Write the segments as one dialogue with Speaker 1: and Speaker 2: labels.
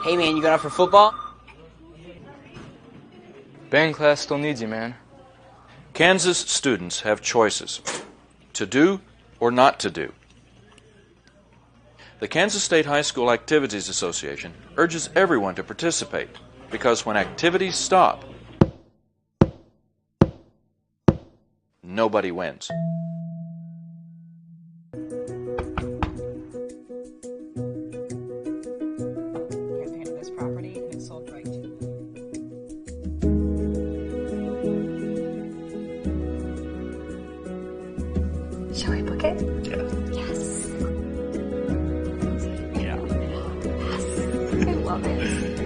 Speaker 1: Hey man, you going out for football?
Speaker 2: Band class still needs you, man.
Speaker 3: Kansas students have choices to do or not to do. The Kansas State High School Activities Association urges everyone to participate because when activities stop, nobody wins.
Speaker 4: This property and it's sold right to
Speaker 5: Shall we book it?
Speaker 6: Yeah.
Speaker 5: Yes.
Speaker 6: Yeah.
Speaker 5: Yes. I love it.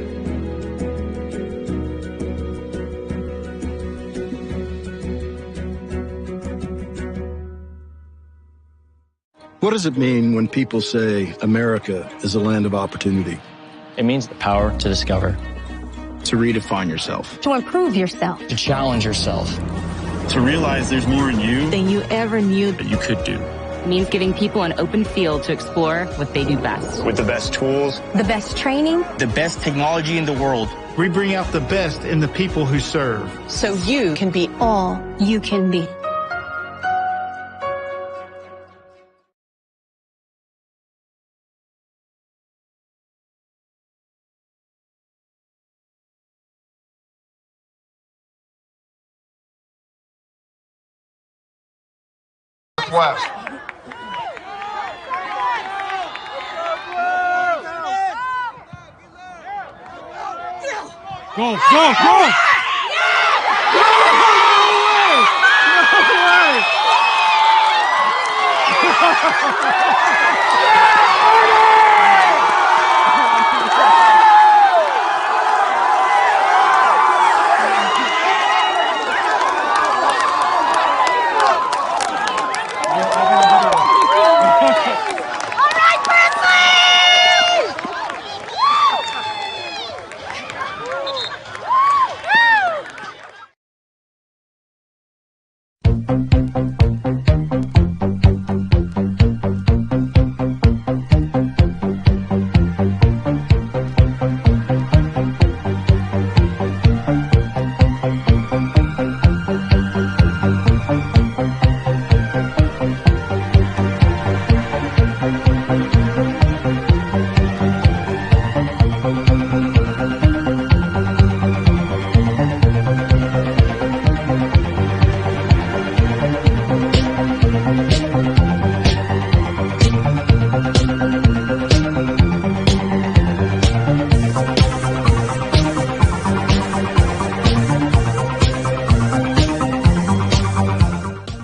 Speaker 7: What does it mean when people say America is a land of opportunity?
Speaker 8: It means the power to discover,
Speaker 7: To redefine yourself.
Speaker 9: To improve yourself.
Speaker 8: to challenge yourself.
Speaker 6: To realize there's more in you
Speaker 9: Than you ever knew.
Speaker 6: that you could do.
Speaker 10: Means giving people an open field to explore what they do best.
Speaker 6: With the best tools,
Speaker 9: The best training.
Speaker 8: The best technology in the world.
Speaker 11: We bring out the best in the people who serve.
Speaker 4: So you can be
Speaker 9: All you can be.
Speaker 11: West. Go, go, go!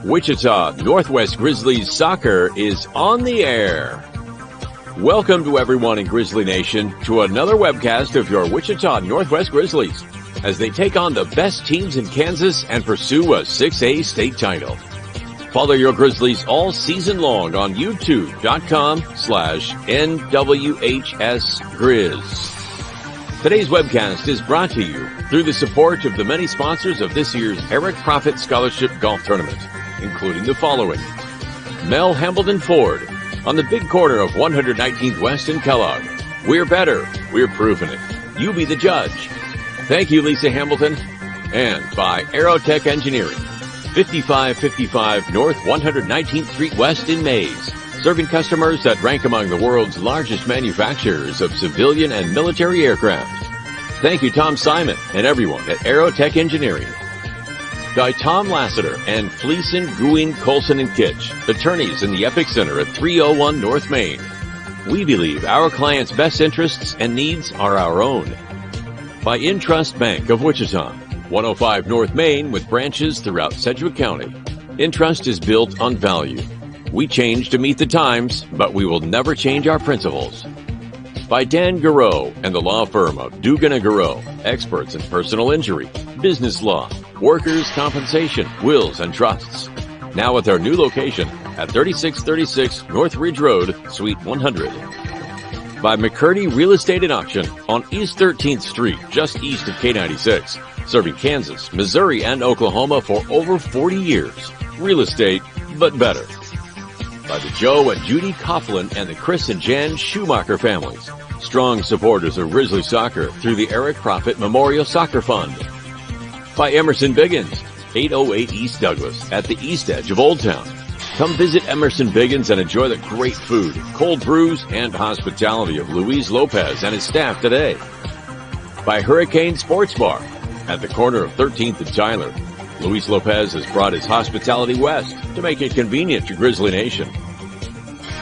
Speaker 12: Wichita Northwest Grizzlies soccer is on the air. Welcome to everyone in Grizzly Nation to another webcast of your Wichita Northwest Grizzlies as they take on the best teams in Kansas and pursue a 6A state title. Follow your Grizzlies all season long on youtube.com/NWHSGrizz. Today's webcast is brought to you through the support of the many sponsors of this year's Eric Profit Scholarship Golf Tournament, including the following: Mel Hambledon Ford on the big corner of 119th West in Kellogg. We're better. We're proving it. You be the judge. Thank you, Lisa Hambleton. And by Aerotech Engineering, 5555 North 119th Street West in Mays, serving customers that rank among the world's largest manufacturers of civilian and military aircraft. Thank you, Tom Simon and everyone at Aerotech Engineering. By Tom Lassiter and Fleeson, Guin, Colson, and Kitch, attorneys in the Epic Center at 301 North Main. We believe our clients' best interests and needs are our own. By Intrust Bank of Wichita, 105 North Main with branches throughout Sedgwick County. Intrust is built on value. We change to meet the times, but we will never change our principles. By Dan Garreau and the law firm of Dugan & Garreau, experts in personal injury, business law, workers' compensation, wills, and trusts. Now with our new location at 3636 North Ridge Road, Suite 100. By McCurdy Real Estate and Auction on East 13th Street, just east of K96, serving Kansas, Missouri, and Oklahoma for over 40 years. Real estate, but better. By the Joe and Judy Coughlin and the Chris and Jan Schumacher families, strong supporters of Grizzlies soccer through the Eric Profit Memorial Soccer Fund. By Emerson Biggins, 808 East Douglas at the east edge of Old Town. Come visit Emerson Biggins and enjoy the great food, cold brews, and hospitality of Luis Lopez and his staff today. By Hurricane Sports Bar at the corner of 13th and Tyler. Luis Lopez has brought his hospitality west to make it convenient to Grizzly Nation.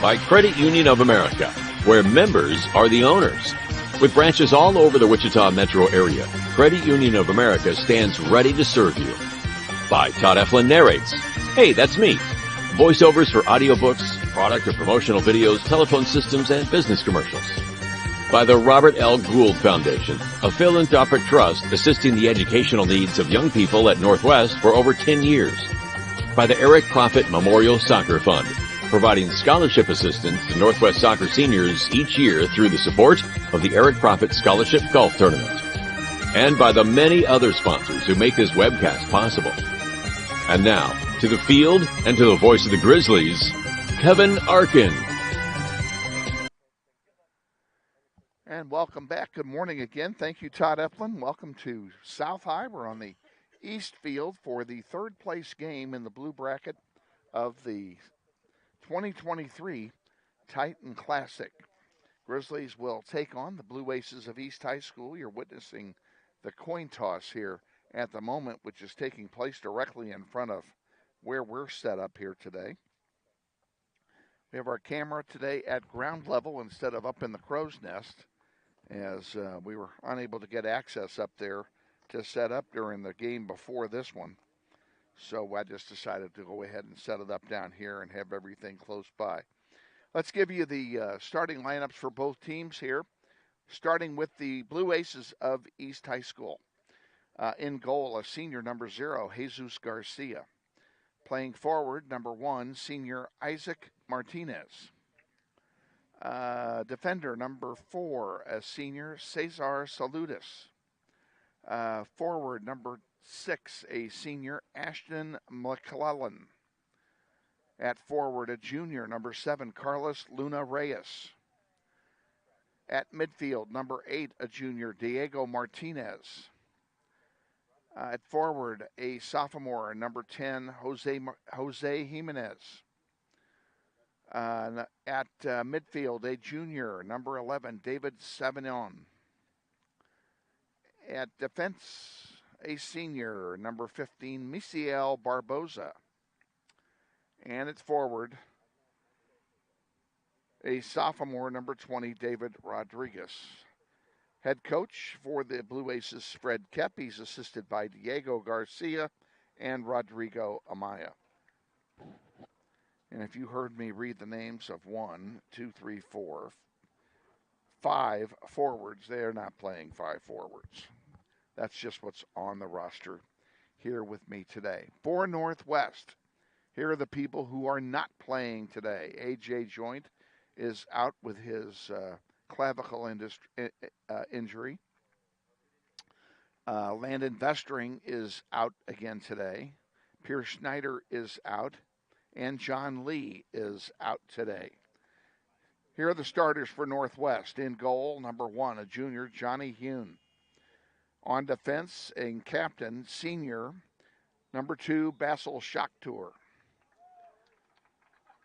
Speaker 12: By Credit Union of America, where members are the owners. With branches all over the Wichita metro area, Credit Union of America stands ready to serve you. By Todd Eflin Narrates. Hey, that's me. Voiceovers for audiobooks, product or promotional videos, telephone systems, and business commercials. By the Robert L. Gould Foundation, a philanthropic trust assisting the educational needs of young people at Northwest for over 10 years. By the Eric Profit Memorial Soccer Fund, providing scholarship assistance to Northwest soccer seniors each year through the support of the Eric Profit Scholarship Golf Tournament. And by the many other sponsors who make this webcast possible. And now, to the field and to the voice of the Grizzlies, Kevin Arkin.
Speaker 1: And welcome back. Good morning again. Thank you, Todd Eflin. Welcome to South High. We're on the East Field for the third place game in the blue bracket of the 2023 Titan Classic. Grizzlies will take on the Blue Aces of East High School. You're witnessing the coin toss here at the moment, which is taking place directly in front of where we're set up here today. We have our camera today at ground level instead of up in the crow's nest, as we were unable to get access up there to set up during the game before this one. So I just decided to go ahead and set it up down here and have everything close by. Let's give you the starting lineups for both teams here, starting with the Blue Aces of East High School. In goal, a senior number 0, Jesus Garcia. Playing forward, number 1, senior Isaac Martinez. Defender number 4, a senior Cesar Salutis. Forward number 6, a senior Ashton McClellan. At forward, a junior number 7, Carlos Luna Reyes. At midfield, number 8, a junior Diego Martinez. At forward, a sophomore, number 10, Jose Jimenez. At midfield, a junior, number 11, David Savinon. At defense, a senior, number 15, Misael Barboza. And at forward, a sophomore, number 20, David Rodriguez. Head coach for the Blue Aces, Fred Kepp. He's assisted by Diego Garcia and Rodrigo Amaya. And if you heard me read the names of 1, 2, 3, 4, 5 forwards, they're not playing 5 forwards. That's just what's on the roster here with me today. For Northwest, here are the people who are not playing today. A.J. Joint is out with his clavicle injury. Landon Vestring is out again today. Pierce Schneider is out. And John Lee is out today. Here are the starters for Northwest. In goal, number 1, a junior, Johnny Hune. On defense, a captain, senior, number 2, Basil Shakhtour.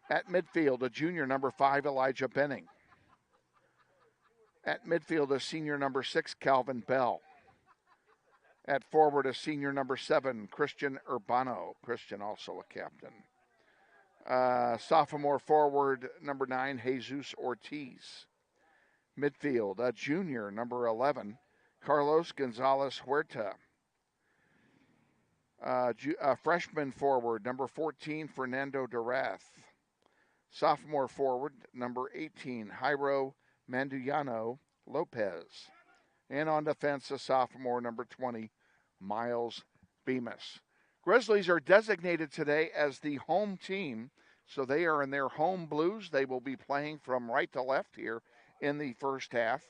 Speaker 1: At midfield, a junior, number 5, Elijah Benning. At midfield, a senior, number 6, Calvin Bell. At forward, a senior, number 7, Christian Urbano. Christian, also a captain. Sophomore forward, number 9, Jesus Ortiz. Midfield, a junior, number 11, Carlos Gonzalez Huerta. A freshman forward, number 14, Fernando Durath. Sophomore forward, number 18, Jairo Manduyano Lopez. And on defense, a sophomore, number 20, Miles Bemis. Grizzlies are designated today as the home team, so they are in their home blues. They will be playing from right to left here in the first half.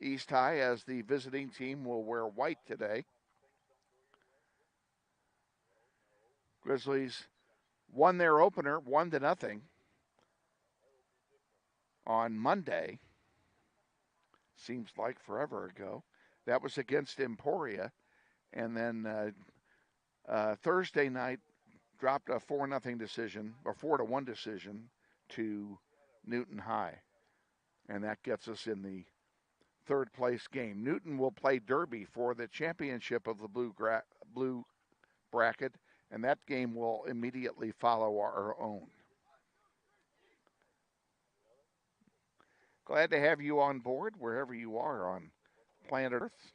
Speaker 1: East High, as the visiting team, will wear white today. Grizzlies won their opener 1-0 on Monday. Seems like forever ago. That was against Emporia. And then Thursday night dropped a 4-0 decision, or 4-1 decision to Newton High. And that gets us in the third place game. Newton will play Derby for the championship of the blue bracket, and that game will immediately follow our own. Glad to have you on board wherever you are on planet Earth.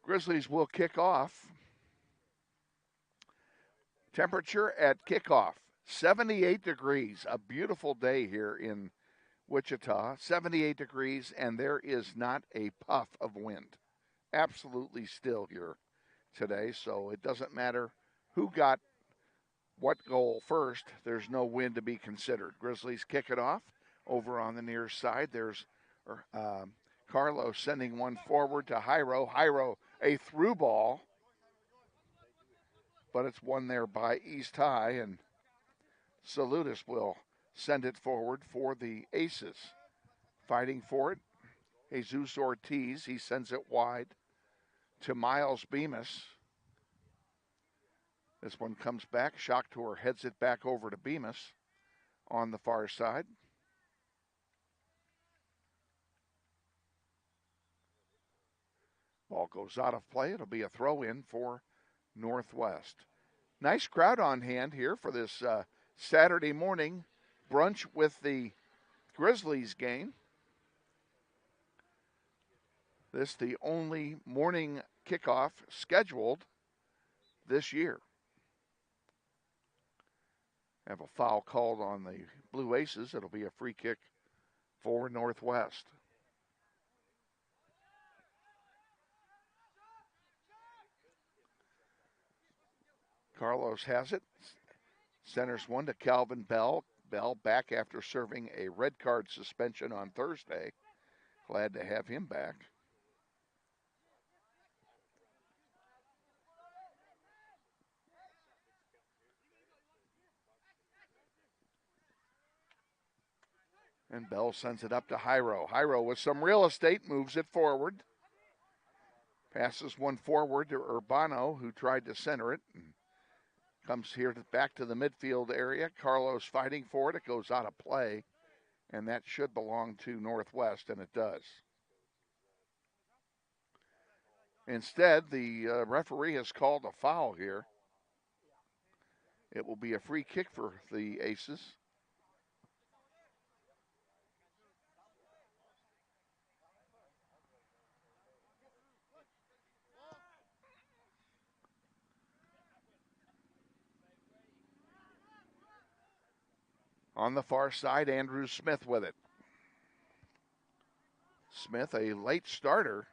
Speaker 1: Grizzlies will kick off. Temperature at kickoff, 78 degrees. A beautiful day here in Wichita, 78 degrees, and there is not a puff of wind. Absolutely still here today, so it doesn't matter who got what goal first. There's no wind to be considered. Grizzlies kick it off over on the near side. There's Carlos sending one forward to Jairo. Jairo, a through ball, but it's won there by East High, and Salutis will send it forward for the Aces. Fighting for it, Jesus Ortiz. He sends it wide to Miles Bemis. This one comes back. Shocktour heads it back over to Bemis on the far side. Ball goes out of play. It'll be a throw-in for Northwest. Nice crowd on hand here for this Saturday morning brunch with the Grizzlies game. This the only morning kickoff scheduled this year. Have a foul called on the Blue Aces. It'll be a free kick for Northwest. Carlos has it. Centers one to Calvin Bell. Bell back after serving a red card suspension on Thursday. Glad to have him back. And Bell sends it up to Jairo. Jairo with some real estate moves it forward. Passes one forward to Urbano, who tried to center it. And comes here back to the midfield area. Carlos fighting for it. It goes out of play. And that should belong to Northwest, and it does. Instead, the referee has called a foul here. It will be a free kick for the Aces. On the far side, Andrew Smith with it. Smith, a late starter.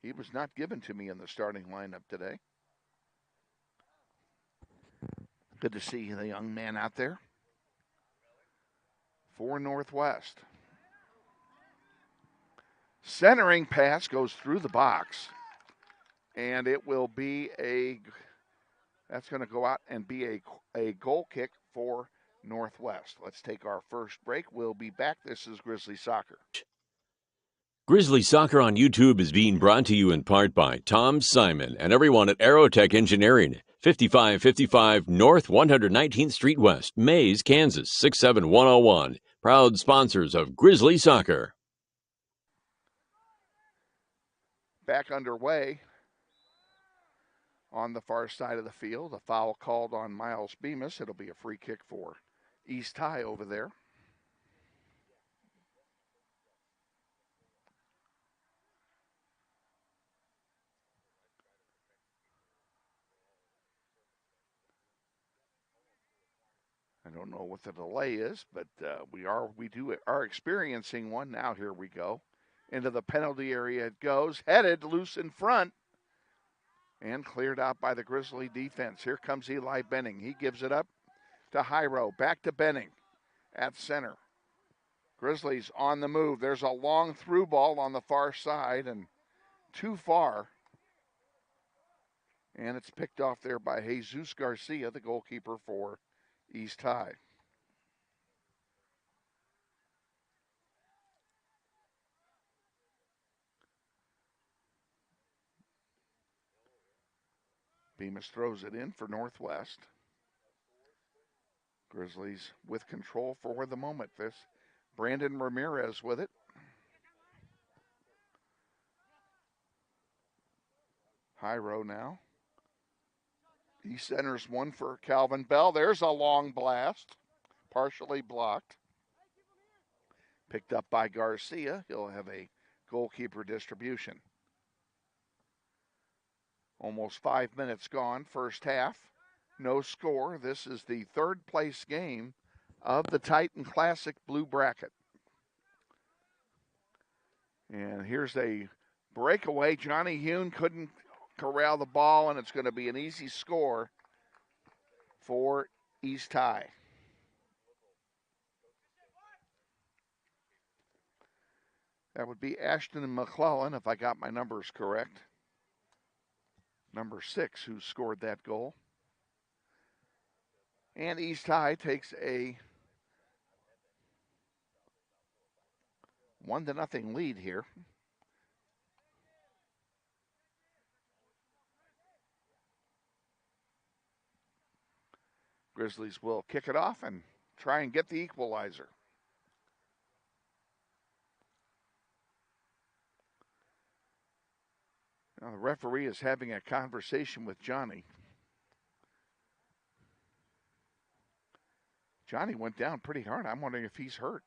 Speaker 1: He was not given to me in the starting lineup today. Good to see the young man out there for Northwest. Centering pass goes through the box, and it will be that's going to go out and be a goal kick for Northwest. Let's take our first break. We'll be back. This is Grizzly Soccer.
Speaker 12: Grizzly Soccer on YouTube is being brought to you in part by Tom Simon and everyone at Aerotech Engineering, 5555 North 119th Street West, Mays, Kansas, 67101. Proud sponsors of Grizzly Soccer.
Speaker 1: Back underway on the far side of the field. A foul called on Miles Bemis. It'll be a free kick for East High over there. I don't know what the delay is, but we are experiencing one now. Here we go. Into the penalty area it goes. Headed loose in front. And cleared out by the Grizzly defense. Here comes Eli Benning. He gives it up to Jairo. Back to Benning at center. Grizzlies on the move. There's a long through ball on the far side and too far. And it's picked off there by Jesus Garcia, the goalkeeper for East High. Bemis throws it in for Northwest. Grizzlies with control for the moment. This Brandon Ramirez with it. High row now. He centers one for Calvin Bell. There's a long blast, partially blocked. Picked up by Garcia. He'll have a goalkeeper distribution. Almost 5 minutes gone, first half. No score. This is the third place game of the Titan Classic Blue Bracket. And here's a breakaway. Johnny Hune couldn't corral the ball, and it's going to be an easy score for East High. That would be Ashton and McClellan, if I got my numbers correct. Number 6, who scored that goal. And East High takes a 1-0 lead here. Grizzlies will kick it off and try and get the equalizer. Now the referee is having a conversation with Johnny. Johnny went down pretty hard. I'm wondering if he's hurt.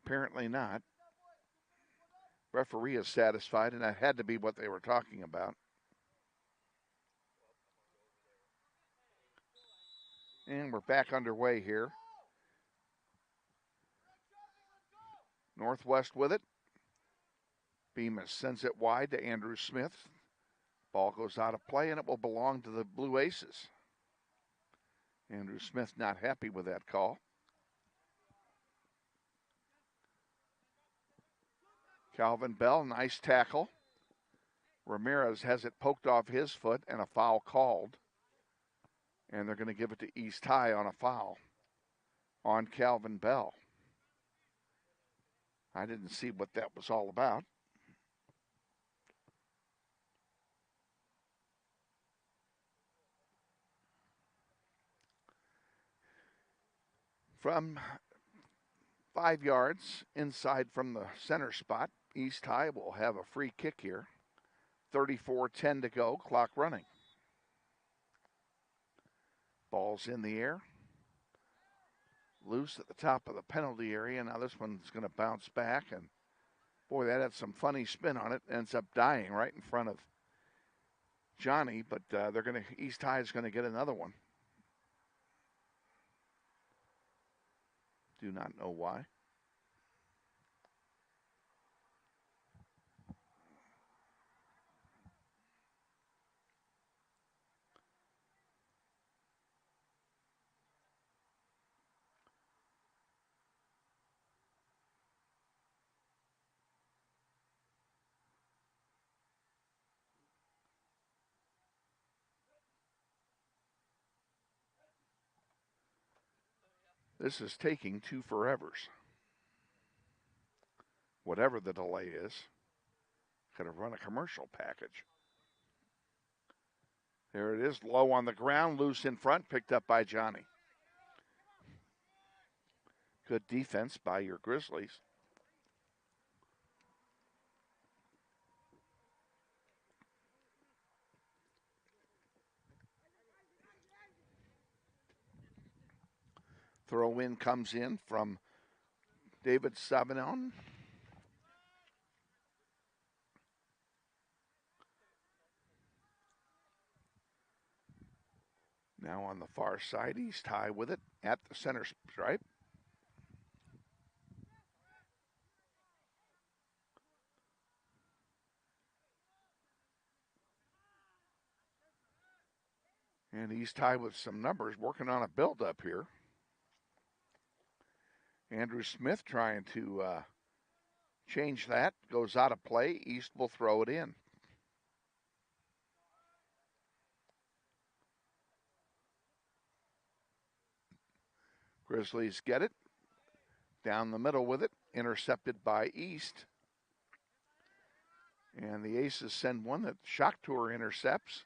Speaker 1: Apparently not. Referee is satisfied, and that had to be what they were talking about. And we're back underway here. Northwest with it. Bemis sends it wide to Andrew Smith. Ball goes out of play, and it will belong to the Blue Aces. Andrew Smith not happy with that call. Calvin Bell, nice tackle. Ramirez has it poked off his foot and a foul called. And they're going to give it to East High on a foul on Calvin Bell. I didn't see what that was all about. From 5 yards inside from the center spot, East High will have a free kick here. 34-10 to go, clock running. Ball's in the air. Loose at the top of the penalty area. Now this one's going to bounce back, and boy, that had some funny spin on it. Ends up dying right in front of Johnny, but East High is going to get another one. Do not know why. This is taking 2 forevers. Whatever the delay is, could have run a commercial package. There it is, low on the ground, loose in front, picked up by Johnny. Good defense by your Grizzlies. Throw in comes in from David Savinon. Now on the far side, East High with it at the center stripe. And East High with some numbers, working on a build-up here. Andrew Smith trying to change that. Goes out of play. East will throw it in. Grizzlies get it. Down the middle with it. Intercepted by East. And the Aces send one that Shock Tour intercepts.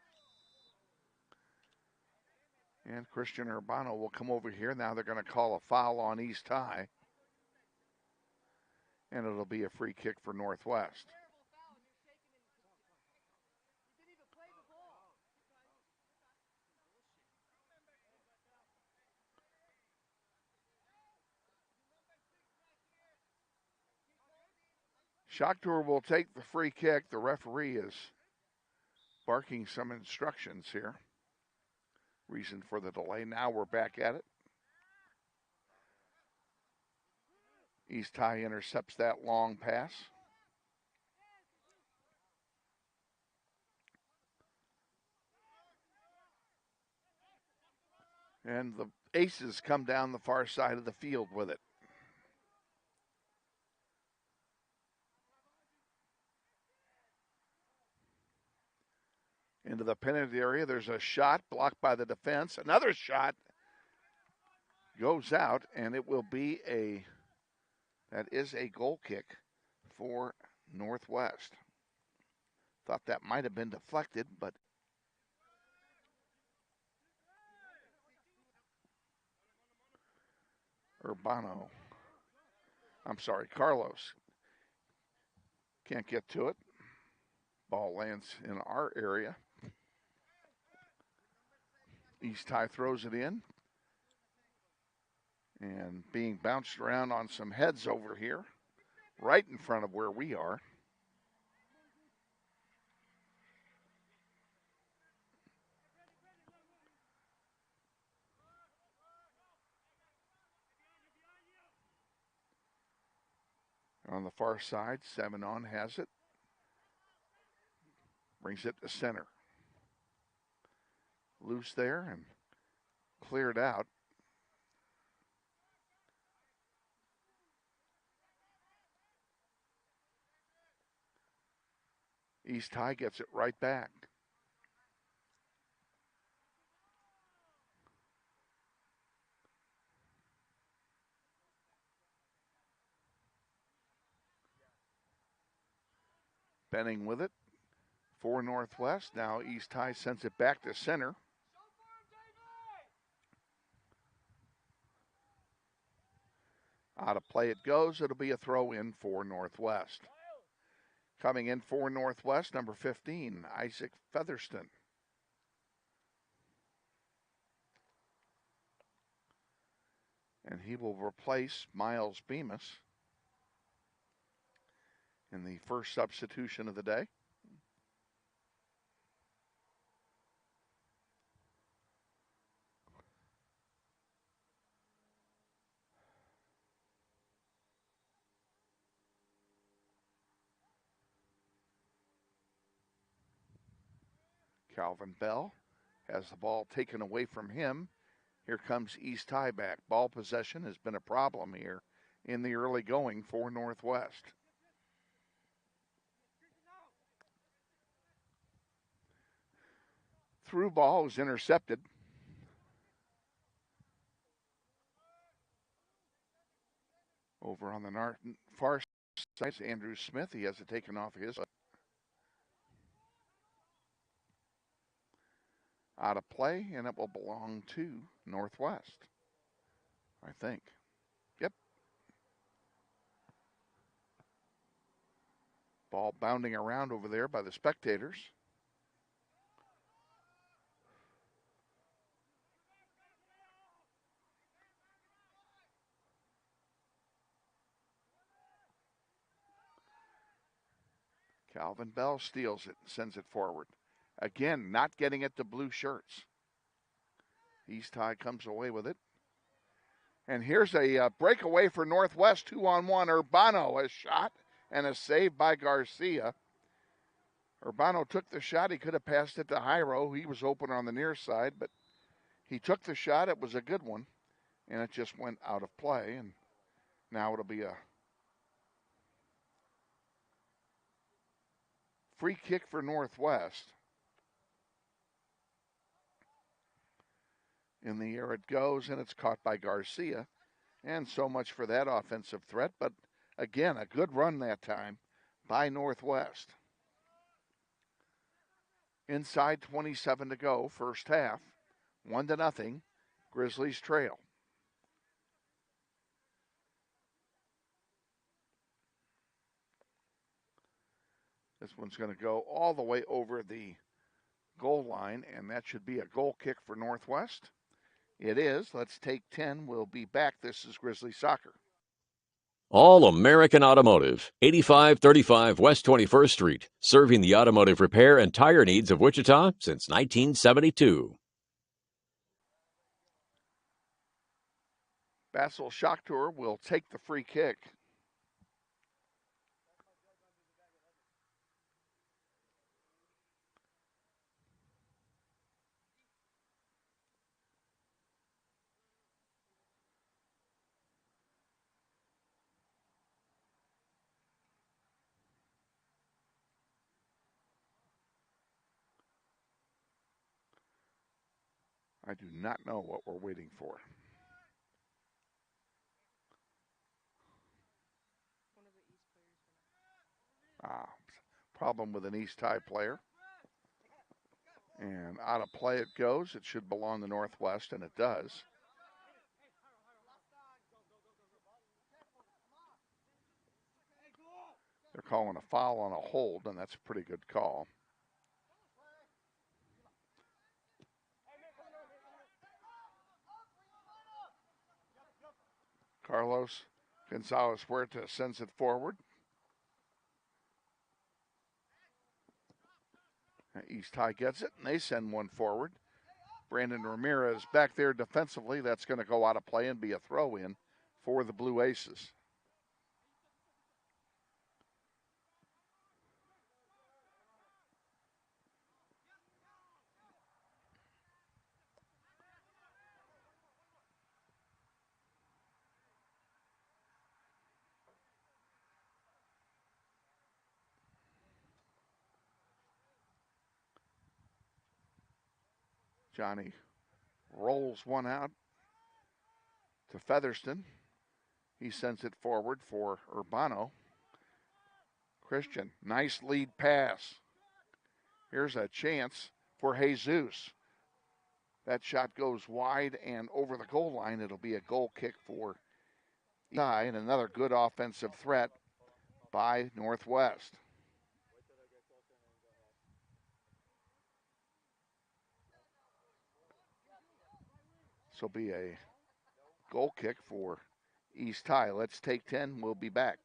Speaker 1: And Christian Urbano will come over here. Now they're going to call a foul on East High. And it'll be a free kick for Northwest. Shock Tour will take the free kick. The referee is barking some instructions here. Reason for the delay. Now we're back at it. East High intercepts that long pass. And the Aces come down the far side of the field with it. Into the penalty area, there's a shot blocked by the defense. Another shot goes out, and it will be that is a goal kick for Northwest. Thought that might have been deflected, but Carlos can't get to it. Ball lands in our area. East High throws it in. And being bounced around on some heads over here, right in front of where we are. On the far side, 7 on has it. Brings it to center. Loose there and cleared out. East High gets it right back. Benning with it for Northwest. Now East High sends it back to center. Out of play it goes. It'll be a throw in for Northwest. Coming in for Northwest, number 15, Isaac Featherston. And he will replace Miles Bemis in the first substitution of the day. Calvin Bell has the ball taken away from him. Here comes East High back. Ball possession has been a problem here in the early going for Northwest. Through ball is intercepted. Over on the far side, Andrew Smith. He has it taken off his. Out of play, and it will belong to Northwest, I think. Yep. Ball bounding around over there by the spectators. Calvin Bell steals it and sends it forward. Again, not getting it to blue shirts. East High comes away with it. And here's a breakaway for Northwest, 2-on-1. Urbano has shot and a save by Garcia. Urbano took the shot. He could have passed it to Jairo. He was open on the near side, but he took the shot. It was a good one, and it just went out of play. And now it'll be a free kick for Northwest. In the air it goes, and it's caught by Garcia. And so much for that offensive threat. But again, a good run that time by Northwest. Inside 27 to go, first half. 1-0. Grizzlies trail. This one's going to go all the way over the goal line, and that should be a goal kick for Northwest. It is. Let's take 10. We'll be back. This is Grizzly Soccer.
Speaker 12: All American Automotive, 8535 West 21st Street, serving the automotive repair and tire needs of Wichita since 1972.
Speaker 1: Basil Shakhtar will take the free kick. I do not know what we're waiting for. Problem with an East High player. And out of play it goes. It should belong to Northwest, and it does. They're calling a foul on a hold, and that's a pretty good call. Carlos Gonzalez Huerta sends it forward. East High gets it, and they send one forward. Brandon Ramirez back there defensively. That's going to go out of play and be a throw-in for the Blue Aces. Johnny rolls one out to Featherston. He sends it forward for Urbano. Christian, nice lead pass. Here's a chance for Jesus. That shot goes wide and over the goal line. It'll be a goal kick for Ty, and another good offensive threat by Northwest. This will be a goal kick for East High. Let's take 10. We'll be back.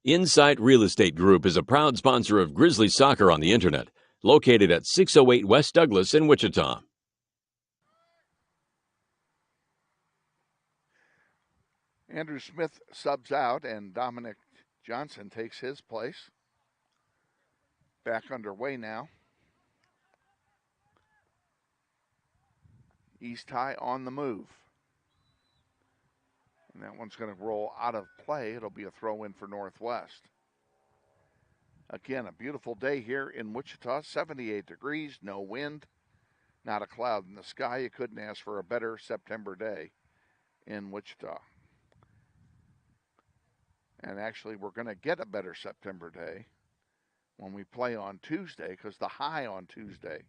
Speaker 12: Insight Real Estate Group is a proud sponsor of Grizzly Soccer on the Internet, located at 608 West Douglas in Wichita.
Speaker 1: Andrew Smith subs out, and Dominic Johnson takes his place. Back underway now. East High on the move. And that one's going to roll out of play. It'll be a throw-in for Northwest. Again, a beautiful day here in Wichita. 78 degrees, no wind, not a cloud in the sky. You couldn't ask for a better September day in Wichita. And actually, we're going to get a better September day when we play on Tuesday, because the high on Tuesday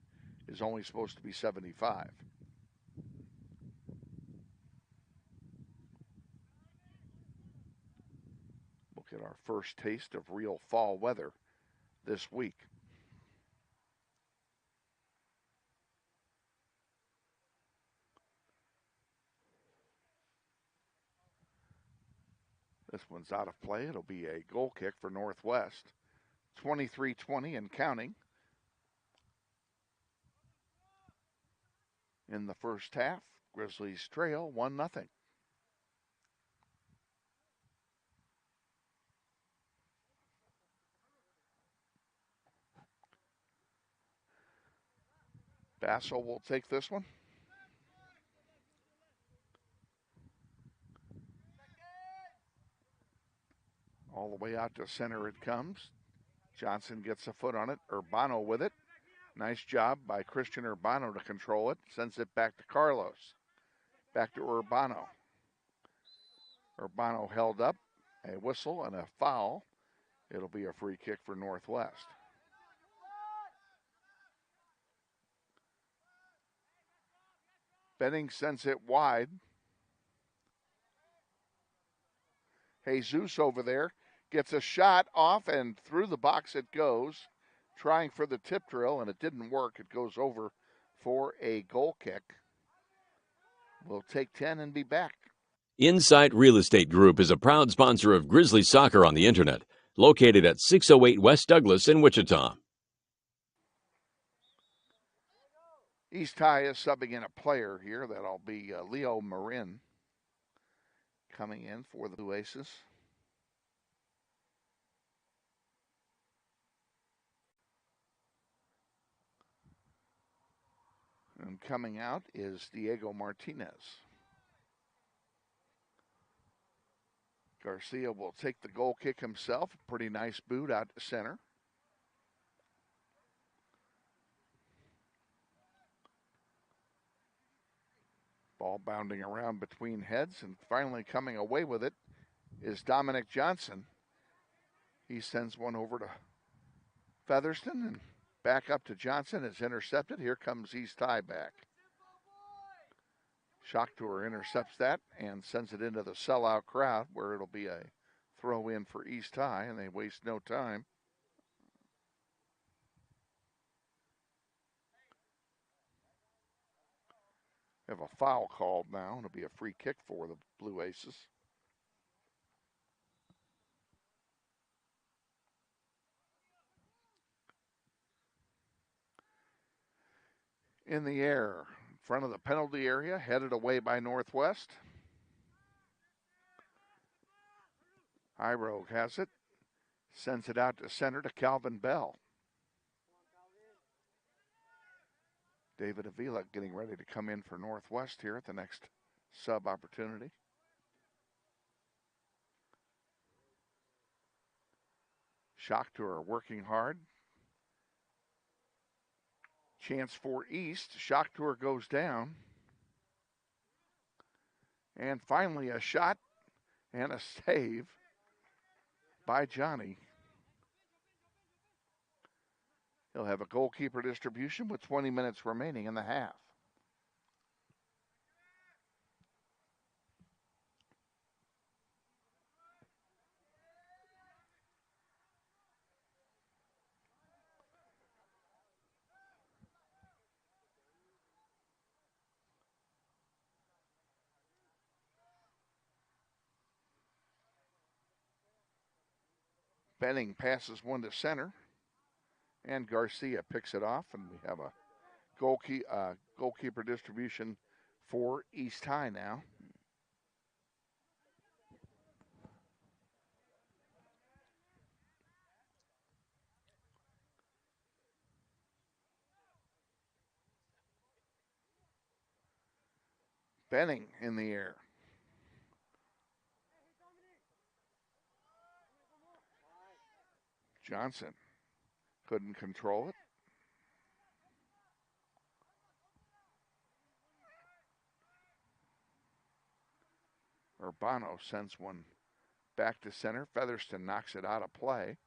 Speaker 1: is only supposed to be 75. We'll get our first taste of real fall weather this week. This one's out of play. It'll be a goal kick for Northwest. 23-20 and counting in the first half. Grizzlies trail 1-0. Basso will take this one. All the way out to center it comes. Johnson gets a foot on it. Urbano with it. Nice job by Christian Urbano to control it. Sends it back to Carlos. Back to Urbano. Urbano held up. A whistle and a foul. It'll be a free kick for Northwest. Benning sends it wide. Jesus over there gets a shot off and through the box it goes, trying for the tip drill, and it didn't work. It goes over for a goal kick. We'll take 10 and be back.
Speaker 12: Insight Real Estate Group is a proud sponsor of Grizzlies soccer on the internet, located at 608 West Douglas in Wichita.
Speaker 1: East High is subbing in a player here. That'll be Leo Marin coming in for the Blue Aces. And coming out is Diego Martinez. Garcia will take the goal kick himself. Pretty nice boot out to center. Ball bounding around between heads, and finally coming away with it is Dominic Johnson. He sends one over to Featherston and back up to Johnson. It's intercepted. Here comes East High back. Shocktour intercepts that and sends it into the sellout crowd where it'll be a throw in for East High, and they waste no time. We have a foul called now. It'll be a free kick for the Blue Aces. In the air, in front of the penalty area, headed away by Northwest. High Rogue has it, sends it out to center to Calvin Bell. David Avila getting ready to come in for Northwest here at the next sub opportunity. Shocktour working hard. Chance for East. Shocktour goes down. And finally a shot and a save by Johnny. He'll have a goalkeeper distribution with 20 minutes remaining in the half. Benning passes one to center, and Garcia picks it off, and we have a goalkeeper distribution for East High now. Benning in the air. Johnson couldn't control it. Urbano sends one back to center. Featherston knocks it out of play.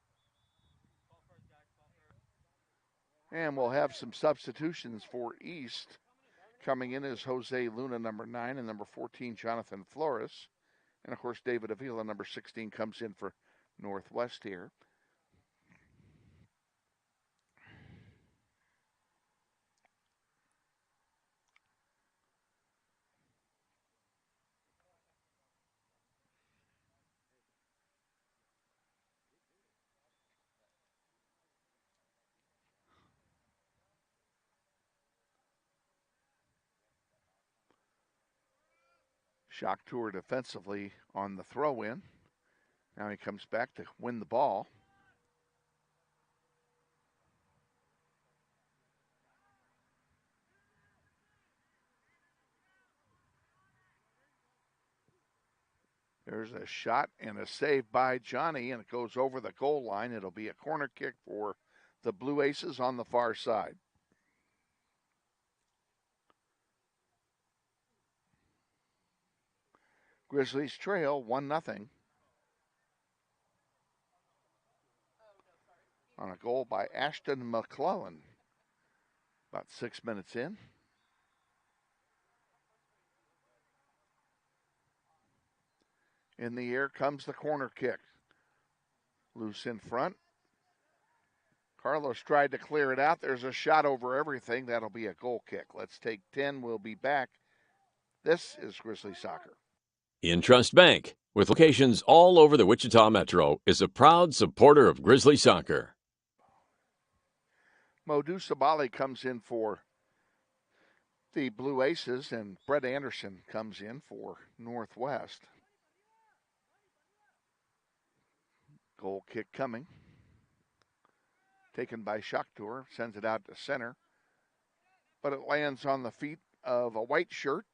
Speaker 1: And we'll have some substitutions for East. Coming in is Jose Luna, number 9, and number 14, Jonathan Flores. And, of course, David Avila, number 16, comes in for Northwest here. Shocktour defensively on the throw-in. Now he comes back to win the ball. There's a shot and a save by Johnny, and it goes over the goal line. It'll be a corner kick for the Blue Aces on the far side. Grizzlies trail 1-0 on a goal by Ashton McClellan. About 6 minutes in. In the air comes the corner kick. Loose in front. Carlos tried to clear it out. There's a shot over everything. That'll be a goal kick. Let's take 10. We'll be back. This is Grizzly Soccer.
Speaker 12: Intrust Bank, with locations all over the Wichita Metro, is a proud supporter of Grizzly Soccer.
Speaker 1: Modu Sabali comes in for the Blue Aces, and Brett Anderson comes in for Northwest. Goal kick coming. Taken by Shakhtar, sends it out to center. But it lands on the feet of a white shirt.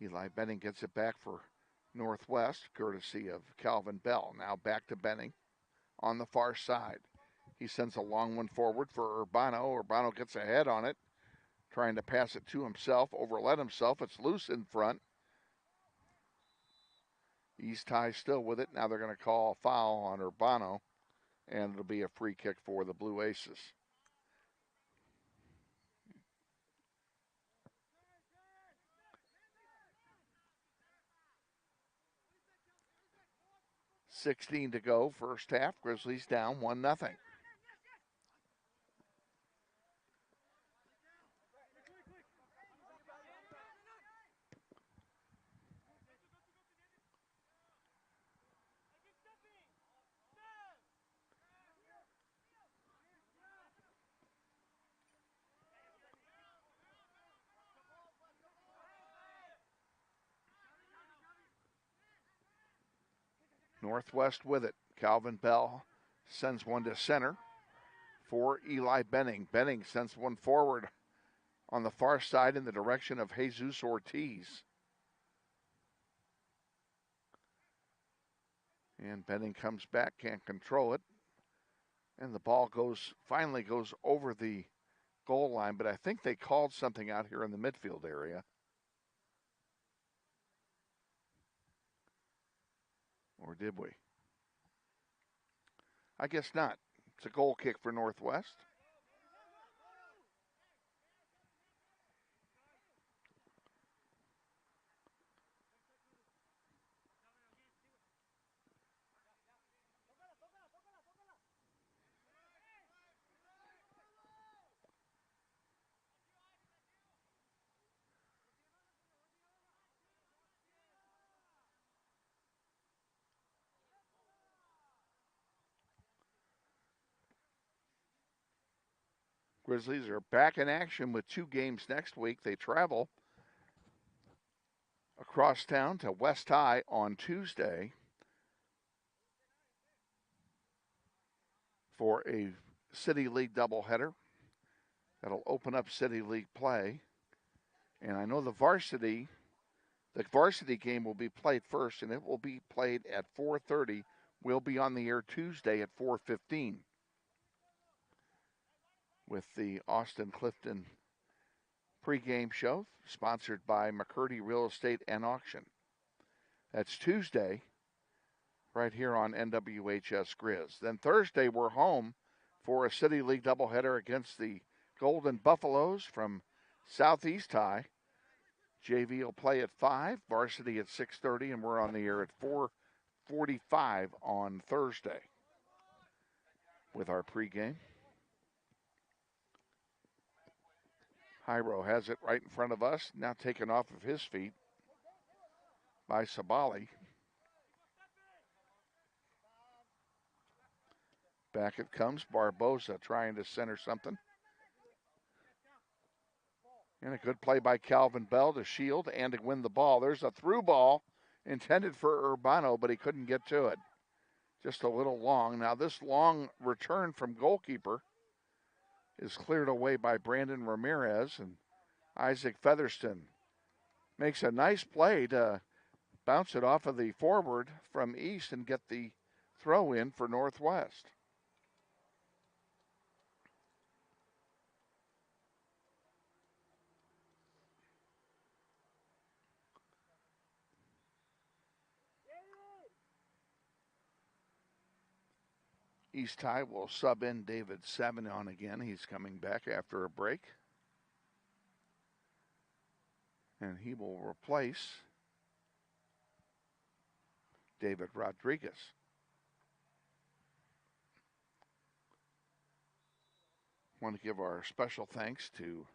Speaker 1: Eli Benning gets it back for Northwest, courtesy of Calvin Bell. Now back to Benning on the far side. He sends a long one forward for Urbano. Urbano gets a head on it, trying to pass it to himself, overlet himself. It's loose in front. East High still with it. Now they're going to call a foul on Urbano, and it'll be a free kick for the Blue Aces. .16 to go, first half. Grizzlies down 1-0. Northwest with it. Calvin Bell sends one to center for Eli Benning. Benning sends one forward on the far side in the direction of Jesus Ortiz. And Benning comes back, can't control it. And the ball finally goes over the goal line, but I think they called something out here in the midfield area. Or did we? I guess not. It's a goal kick for Northwest. Grizzlies are back in action with 2 games next week. They travel across town to West High on Tuesday for a City League doubleheader. That'll open up City League play. And I know the varsity game will be played first, and it will be played at 4:30. We'll be on the air Tuesday at 4:15 with the Austin Clifton pregame show, sponsored by McCurdy Real Estate and Auction. That's Tuesday, right here on NWHS Grizz. Then Thursday, we're home for a City League doubleheader against the Golden Buffaloes from Southeast High. JV will play at 5, varsity at 6:30, and we're on the air at 4:45 on Thursday with our pregame. Hyro has it right in front of us, now taken off of his feet by Sabali. Back it comes, Barbosa trying to center something. And a good play by Calvin Bell to shield and to win the ball. There's a through ball intended for Urbano, but he couldn't get to it. Just a little long. Now this long return from goalkeeper is cleared away by Brandon Ramirez, and Isaac Featherston makes a nice play to bounce it off of the forward from East and get the throw in for Northwest. East High will sub in David Savignon again. He's coming back after a break. And he will replace David Rodriguez. I want to give our special thanks to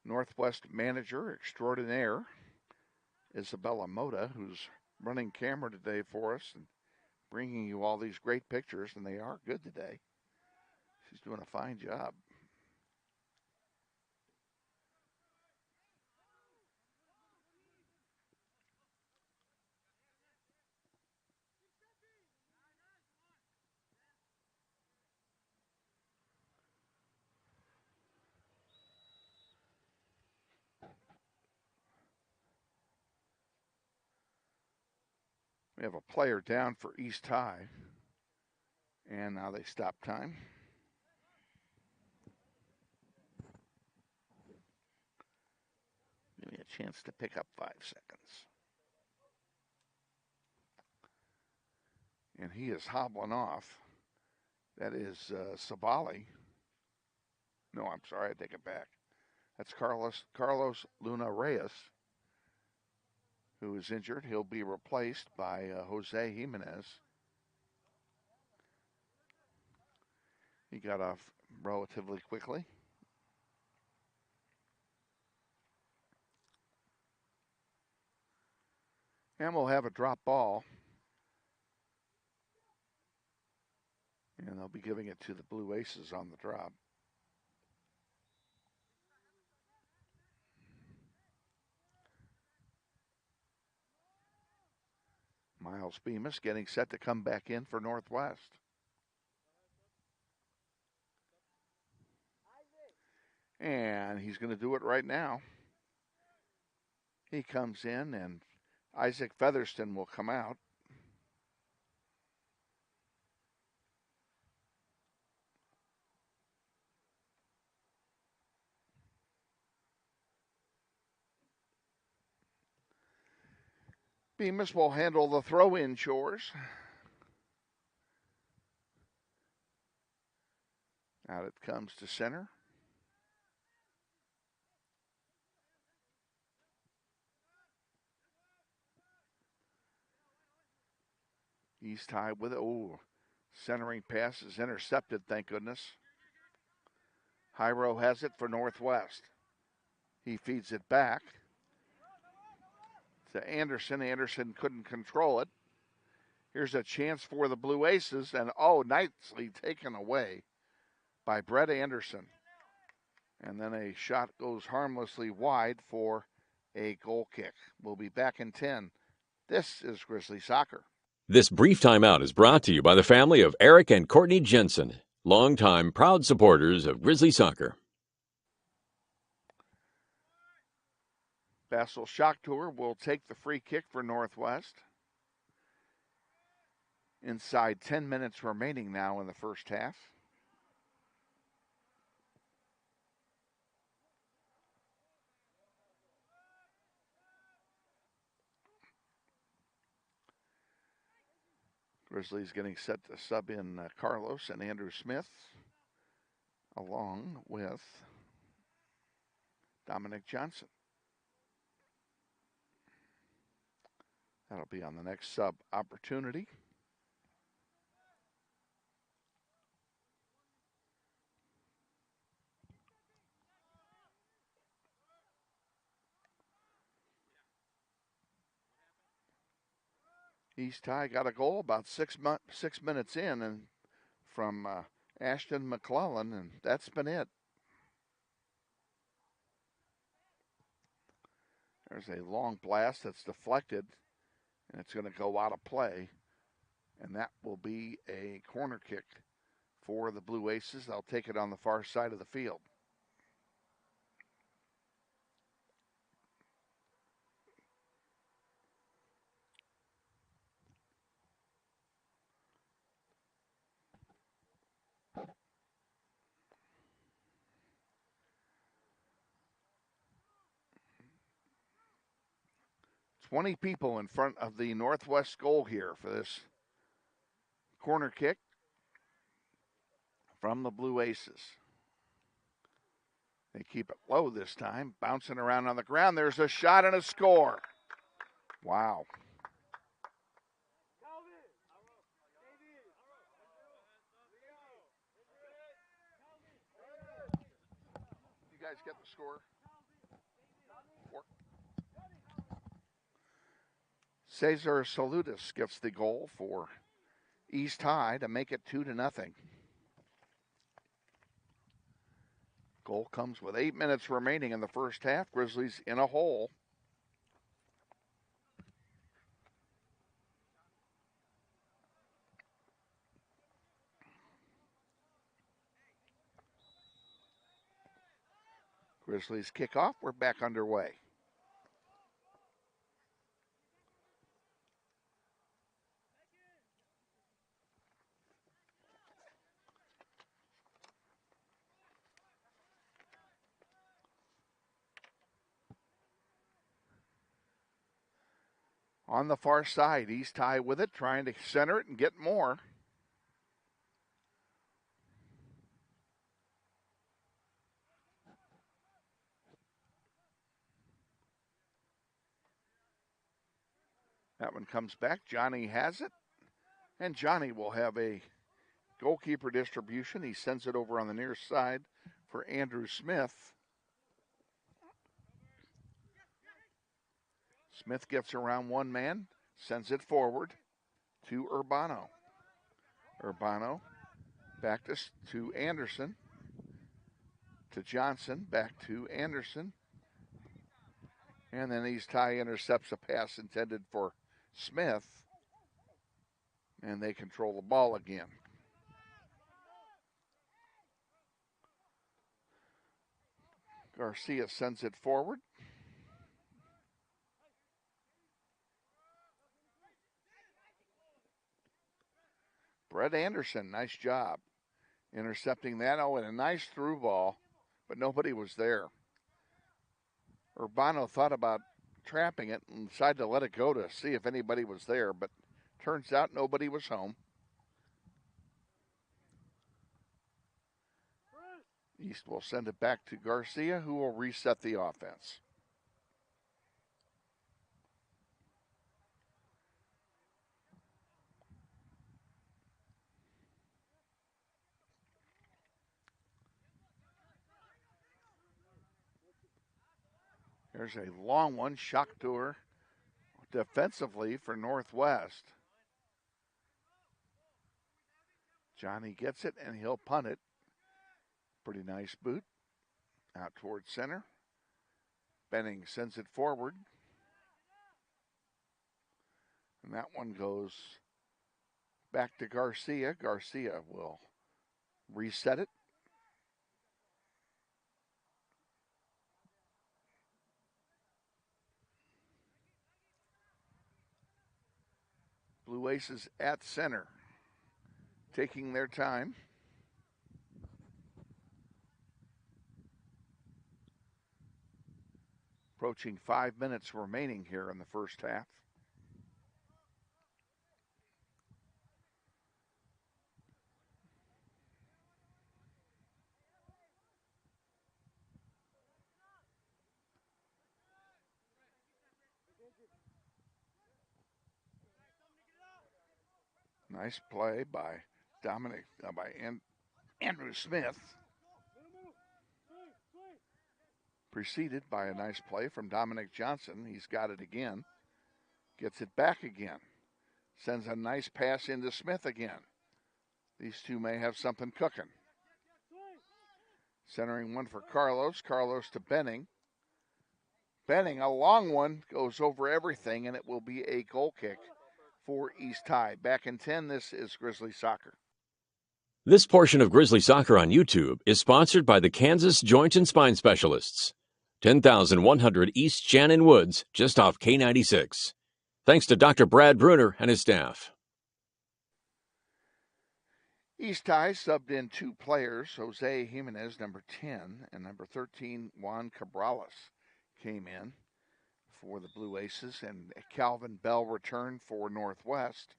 Speaker 1: Northwest manager extraordinaire Isabella Moda, who's running camera today for us and bringing you all these great pictures, and they are good today. She's doing a fine job. We have a player down for East High, and now they stop time. Give me a chance to pick up 5 seconds. And he is hobbling off. That is Sabali. No, I'm sorry, I take it back. That's Carlos Luna Reyes, who is injured. He'll be replaced by Jose Jimenez. He got off relatively quickly. And we'll have a drop ball. And they'll be giving it to the Blue Aces on the drop. Miles Bemis getting set to come back in for Northwest. And he's going to do it right now. He comes in, and Isaac Featherston will come out. Bemis will handle the throw-in chores. Out it comes to center. East High with it. Oh, centering pass is intercepted, thank goodness. Hyro has it for Northwest. He feeds it back to Anderson. Anderson couldn't control it. Here's a chance for the Blue Aces, and nicely taken away by Brett Anderson. And then a shot goes harmlessly wide for a goal kick. We'll be back in 10. This is Grizzly Soccer.
Speaker 12: This brief timeout is brought to you by the family of Eric and Courtney Jensen, longtime proud supporters of Grizzly Soccer.
Speaker 1: Bassel Shock Tour will take the free kick for Northwest. Inside 10 minutes remaining now in the first half. Grizzlies getting set to sub in Carlos and Andrew Smith, along with Dominic Johnson. That'll be on the next sub opportunity. East High got a goal about 6 minutes in, and from Ashton McClellan, and that's been it. There's a long blast that's deflected, and it's going to go out of play, and that will be a corner kick for the Blue Aces. They'll take it on the far side of the field. "20 people in front of the Northwest goal here for this corner kick from the Blue Aces. They keep it low this time, bouncing around on the ground. There's a shot and a score. Wow. You guys get the score? Cesar Salutis gets the goal for East High to make it 2-0. Goal comes with 8 minutes remaining in the first half. Grizzlies in a hole. Grizzlies kick off. We're back underway. On the far side, East High with it, trying to center it and get more. That one comes back. Johnny has it. And Johnny will have a goalkeeper distribution. He sends it over on the near side for Andrew Smith. Smith gets around one man, sends it forward to Urbano. Urbano back to Anderson. To Johnson, back to Anderson. And then East High intercepts a pass intended for Smith. And they control the ball again. Garcia sends it forward. Brett Anderson, nice job intercepting that. Oh, and a nice through ball, but nobody was there. Urbano thought about trapping it and decided to let it go to see if anybody was there, but turns out nobody was home. East will send it back to Garcia, who will reset the offense. There's a long one, Shakhtar defensively for Northwest. Johnny gets it and he'll punt it. Pretty nice boot out towards center. Benning sends it forward. And that one goes back to Garcia. Garcia will reset it. Blue Aces at center, taking their time. Approaching 5 minutes remaining here in the first half. Nice play by Andrew Smith. Preceded by a nice play from Dominic Johnson. He's got it again. Gets it back again. Sends a nice pass into Smith again. These two may have something cooking. Centering one for Carlos. Carlos to Benning. Benning, a long one, goes over everything, and it will be a goal kick for East High. Back in 10, this is Grizzly Soccer.
Speaker 12: This portion of Grizzly Soccer on YouTube is sponsored by the Kansas Joint and Spine Specialists. 10,100 East Shannon Woods, just off K96. Thanks to Dr. Brad Bruner and his staff.
Speaker 1: East High subbed in two players. Jose Jimenez, number 10, and number 13, Juan Cabrales, came in for the Blue Aces, and Calvin Bell returned for Northwest.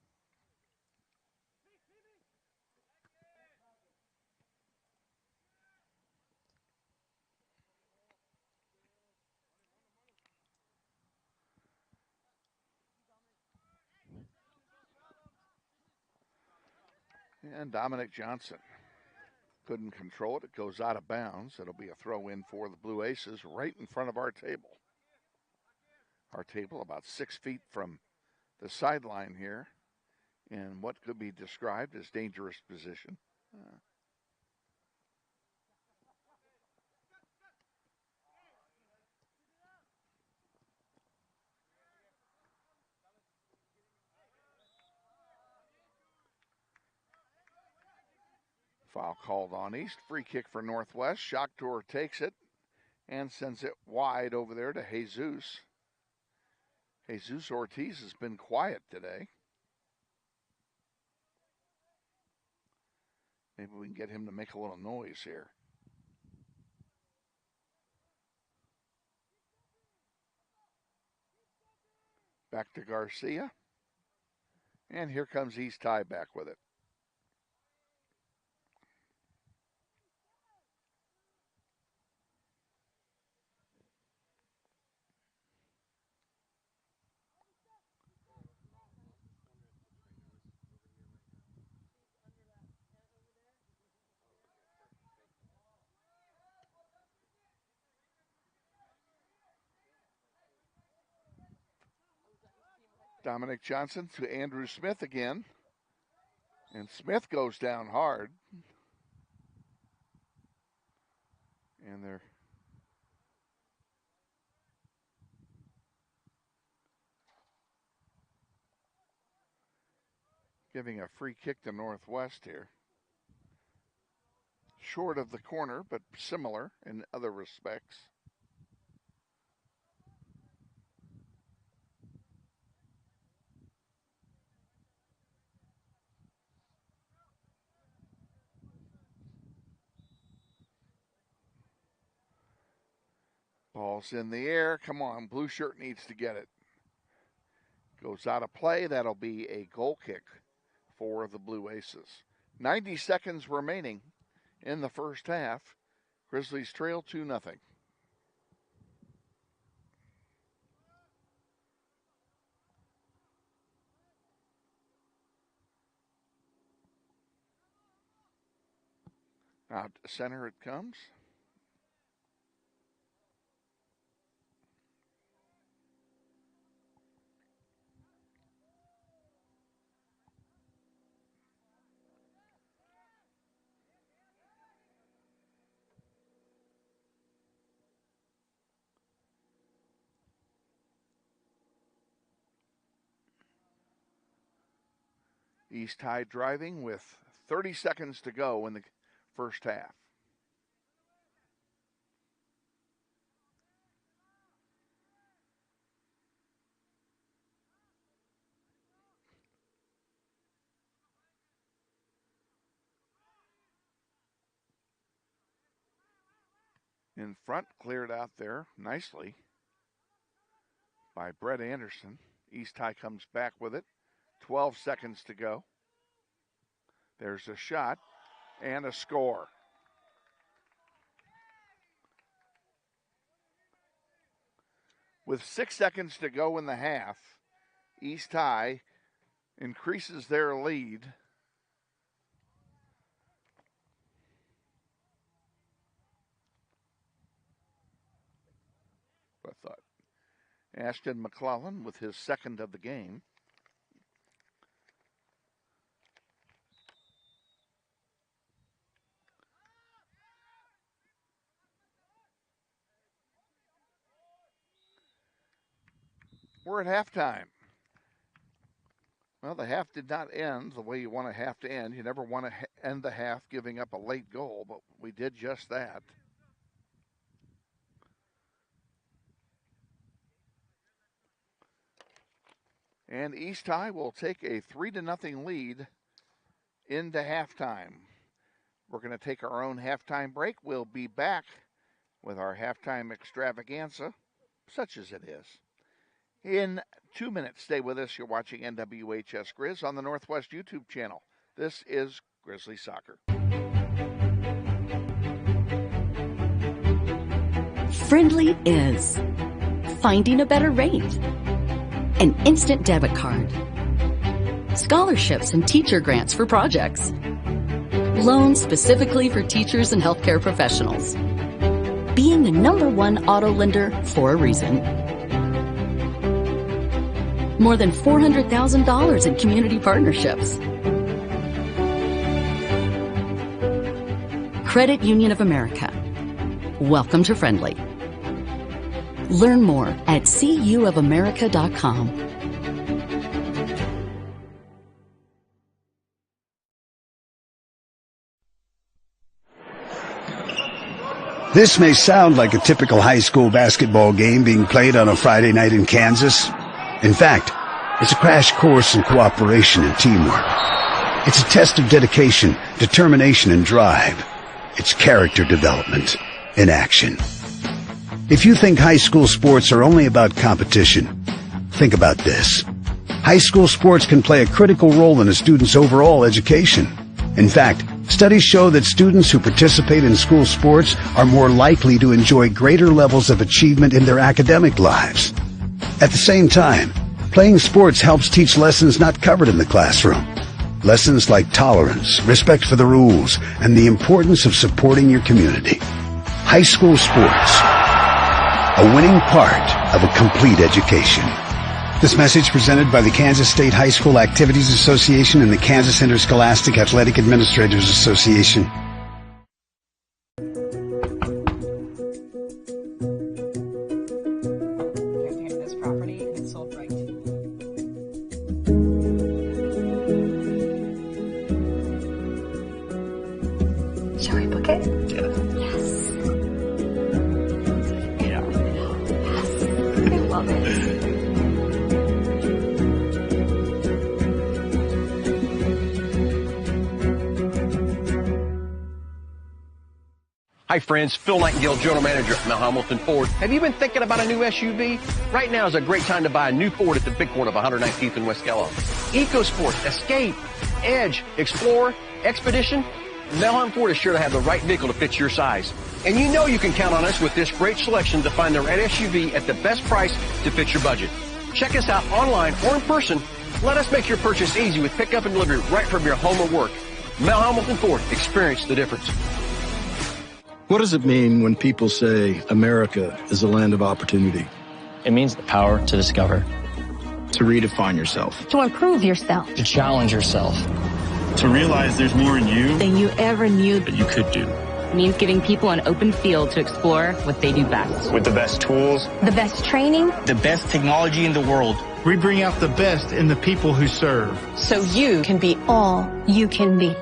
Speaker 1: And Dominic Johnson couldn't control it. It goes out of bounds. It'll be a throw in for the Blue Aces right in front of our table. Our table about 6 feet from the sideline here in what could be described as dangerous position. Foul called on East. Free kick for Northwest. Shocktor takes it and sends it wide over there to Jesus. Jesus Ortiz has been quiet today. Maybe we can get him to make a little noise here. Back to Garcia. And here comes East High back with it. Dominic Johnson to Andrew Smith again. And Smith goes down hard. And they're giving a free kick to Northwest here. Short of the corner, but similar in other respects. Ball's in the air. Come on, blue shirt needs to get it. Goes out of play. That'll be a goal kick for the Blue Aces. 90 seconds remaining in the first half. Grizzlies trail 2-0. Out to center it comes. East High driving with 30 seconds to go in the first half. In front, cleared out there nicely by Brett Anderson. East High comes back with it. 12 seconds to go. There's a shot and a score. With 6 seconds to go in the half, East High increases their lead. I thought Ashton McClellan with his second of the game. We're at halftime. Well, the half did not end the way you want a half to end. You never want to end the half giving up a late goal, but we did just that. And East High will take a 3-0 lead into halftime. We're going to take our own halftime break. We'll be back with our halftime extravaganza, such as it is, in 2 minutes. Stay with us. You're watching NWHS Grizz on the Northwest YouTube channel. This is Grizzly Soccer.
Speaker 13: Friendly is finding a better rate, an instant debit card, scholarships and teacher grants for projects, Loans specifically for teachers and healthcare professionals. Being the #1 auto lender for a reason. More than $400,000 in community partnerships. Credit Union of America. Welcome to Friendly. Learn more at cuofamerica.com.
Speaker 7: This may sound like a typical high school basketball game being played on a Friday night in Kansas. In fact, it's a crash course in cooperation and teamwork. It's a test of dedication, determination, and drive. It's character development in action. If you think high school sports are only about competition, think about this. High school sports can play a critical role in a student's overall education. In fact, studies show that students who participate in school sports are more likely to enjoy greater levels of achievement in their academic lives. At the same time, playing sports helps teach lessons not covered in the classroom. Lessons like tolerance, respect for the rules, and the importance of supporting your community. High school sports, a winning part of a complete education. This message presented by the Kansas State High School Activities Association and the Kansas Interscholastic Athletic Administrators Association.
Speaker 4: This property and it's sold right to you.
Speaker 5: Shall we book it?
Speaker 11: Yeah.
Speaker 5: Yes. Yes. I love it.
Speaker 14: Hi friends, Phil Nightingale, General Manager at Mel Hamilton Ford. Have you been thinking about a new SUV? Right now is a great time to buy a new Ford at the big one of 119th and West Kellogg. EcoSport, Escape, Edge, Explorer, Expedition. Mel Hamilton Ford is sure to have the right vehicle to fit your size. And you know you can count on us with this great selection to find the right SUV at the best price to fit your budget. Check us out online or in person. Let us make your purchase easy with pickup and delivery right from your home or work. Mel Hamilton Ford, experience the difference.
Speaker 7: What does it mean when people say America is a land of opportunity?
Speaker 8: It means the power to discover.
Speaker 11: To redefine yourself.
Speaker 9: To improve yourself.
Speaker 8: To challenge yourself.
Speaker 6: To realize there's more in you
Speaker 9: Than you ever knew.
Speaker 6: that you could do.
Speaker 10: It means giving people an open field to explore what they do best.
Speaker 6: With the best tools.
Speaker 9: The best training.
Speaker 8: The best technology in the world.
Speaker 11: We bring out the best in the people who serve.
Speaker 4: So you can be
Speaker 9: All you can be.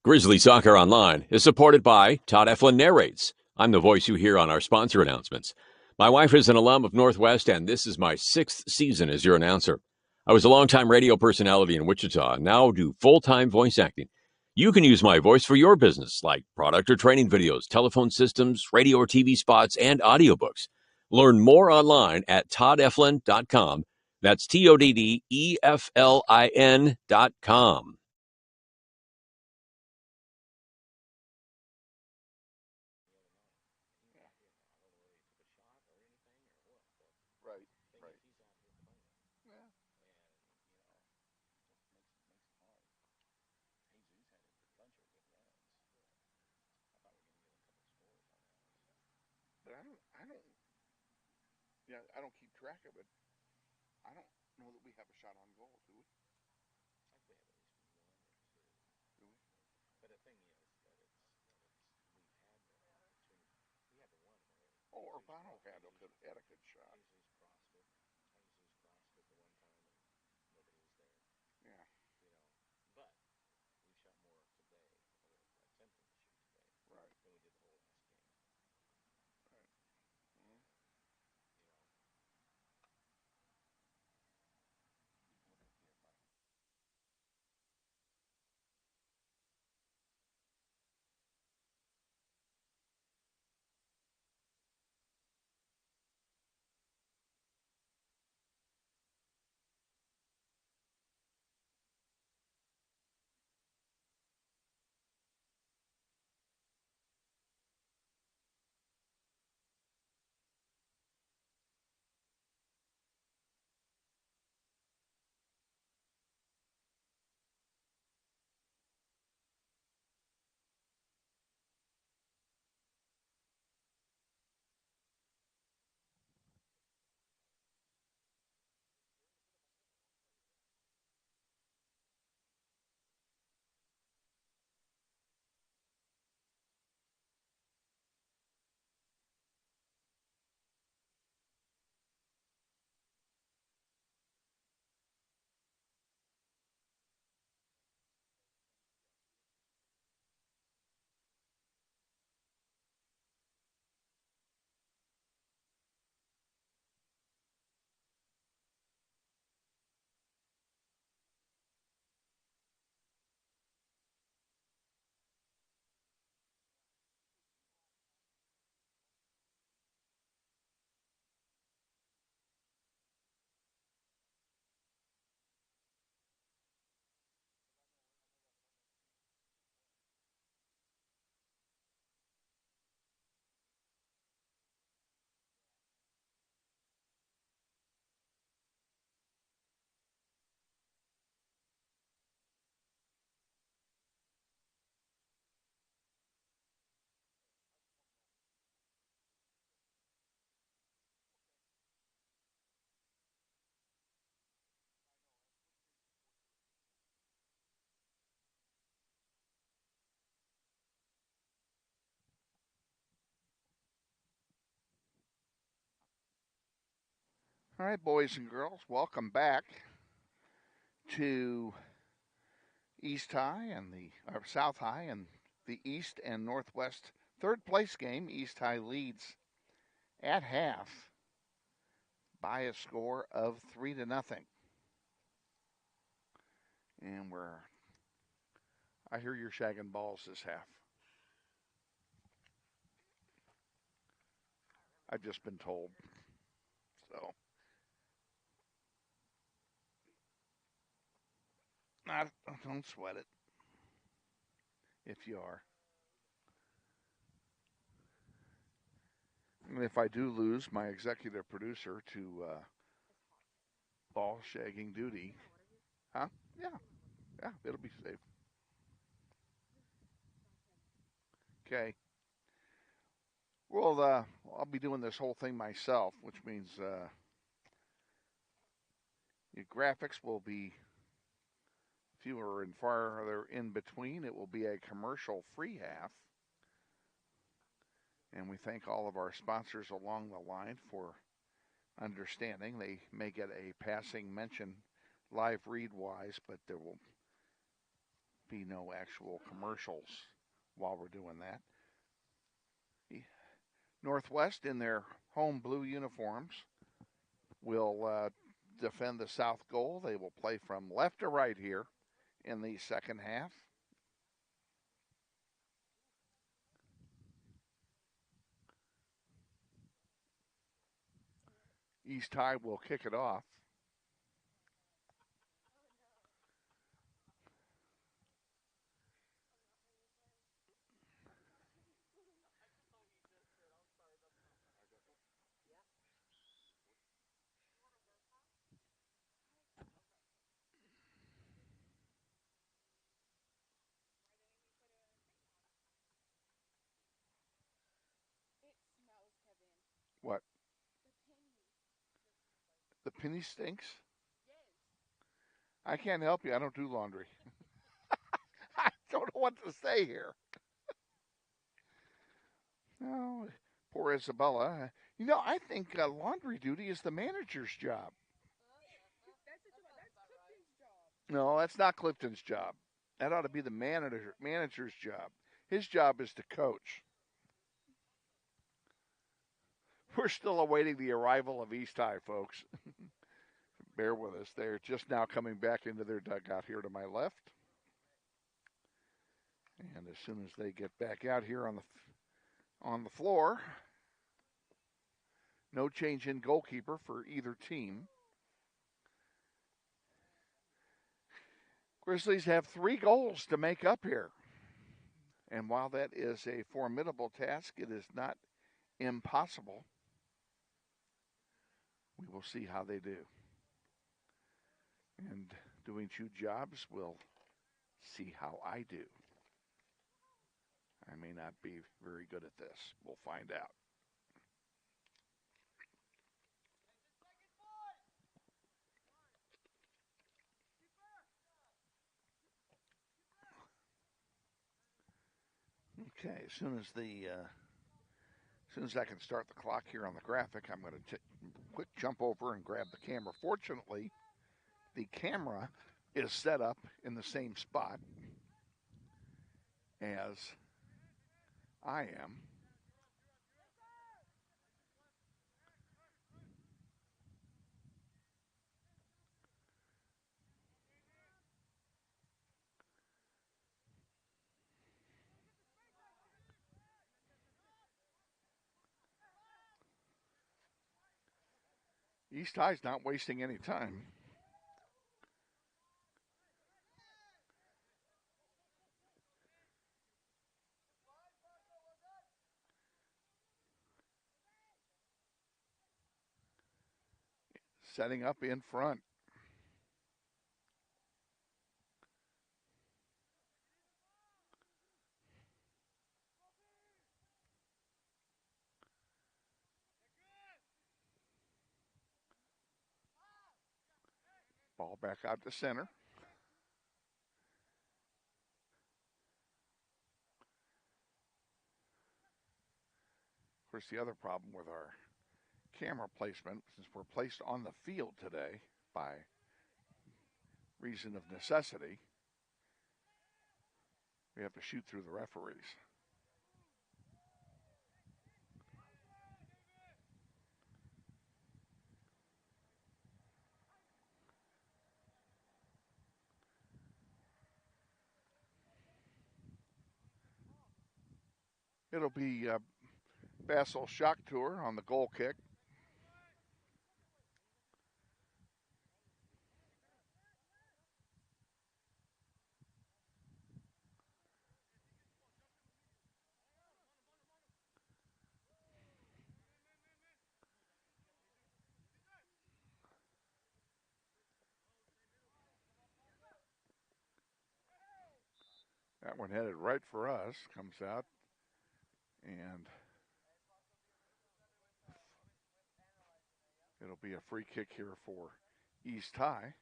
Speaker 12: Grizzly Soccer Online is supported by Todd Eflin Narrates. I'm the voice you hear on our sponsor announcements. My wife is an alum of Northwest, and this is my 6th season as your announcer. I was a longtime radio personality in Wichita and now do full-time voice acting. You can use my voice for your business, like product or training videos, telephone systems, radio or TV spots, and audiobooks. Learn more online at toddeflin.com. That's TODDEFLIN.com.
Speaker 1: I don't keep track of it. I don't know that we have a shot on goal, do we? Oh, Urbano had a good shot. Yeah. Right. All right, boys and girls, welcome back to East High and South High and the East and Northwest third place game. East High leads at half by a score of 3-0. And I hear you're shagging balls this half. I've just been told. So, don't sweat it if you are. And if I do lose my executive producer to ball shagging duty, huh? Yeah, it'll be safe. Okay. Well, I'll be doing this whole thing myself, which means your graphics will be fewer and farther in between. It will be a commercial-free half. And we thank all of our sponsors along the line for understanding. They may get a passing mention live read-wise, but there will be no actual commercials while we're doing that. Northwest, in their home blue uniforms, will defend the south goal. They will play from left to right here in the second half. East High will kick it off. What? The penny stinks? I can't help you. I don't do laundry. I don't know what to say here. No, poor Isabella. I think laundry duty is the manager's job. No, that's not Clifton's job. That ought to be the manager's job. His job is to coach. We're still awaiting the arrival of East High, folks. Bear with us. They're just now coming back into their dugout here to my left. And as soon as they get back out here on the floor, no change in goalkeeper for either team. Grizzlies have 3 goals to make up here. And while that is a formidable task, it is not impossible. We will see how they do. And doing 2 jobs, we'll see how I do. I may not be very good at this. We'll find out. Okay, as soon as I can start the clock here on the graphic, I'm going to quick jump over and grab the camera. Fortunately, the camera is set up in the same spot as I am. East High's not wasting any time. Setting up in front. Ball back out to center. Of course, the other problem with our camera placement, since we're placed on the field today by reason of necessity, we have to shoot through the referees. It'll be Basil Shocktour on the goal kick. That one headed right for us, comes out, and it'll be a free kick here for East High.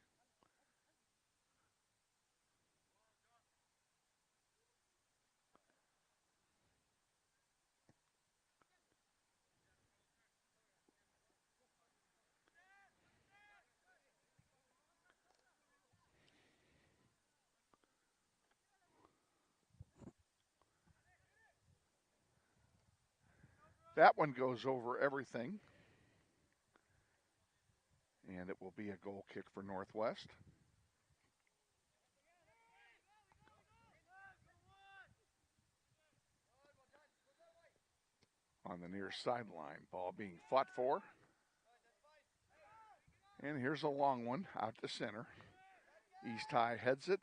Speaker 1: That one goes over everything, and it will be a goal kick for Northwest. On the near sideline, ball being fought for. And here's a long one out to center. East High heads it.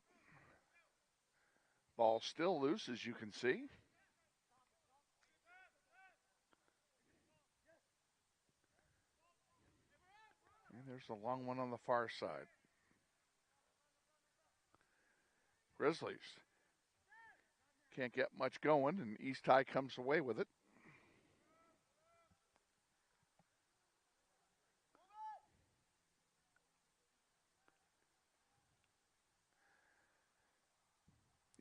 Speaker 1: Ball still loose, as you can see. And there's a long one on the far side. Grizzlies can't get much going, and East High comes away with it.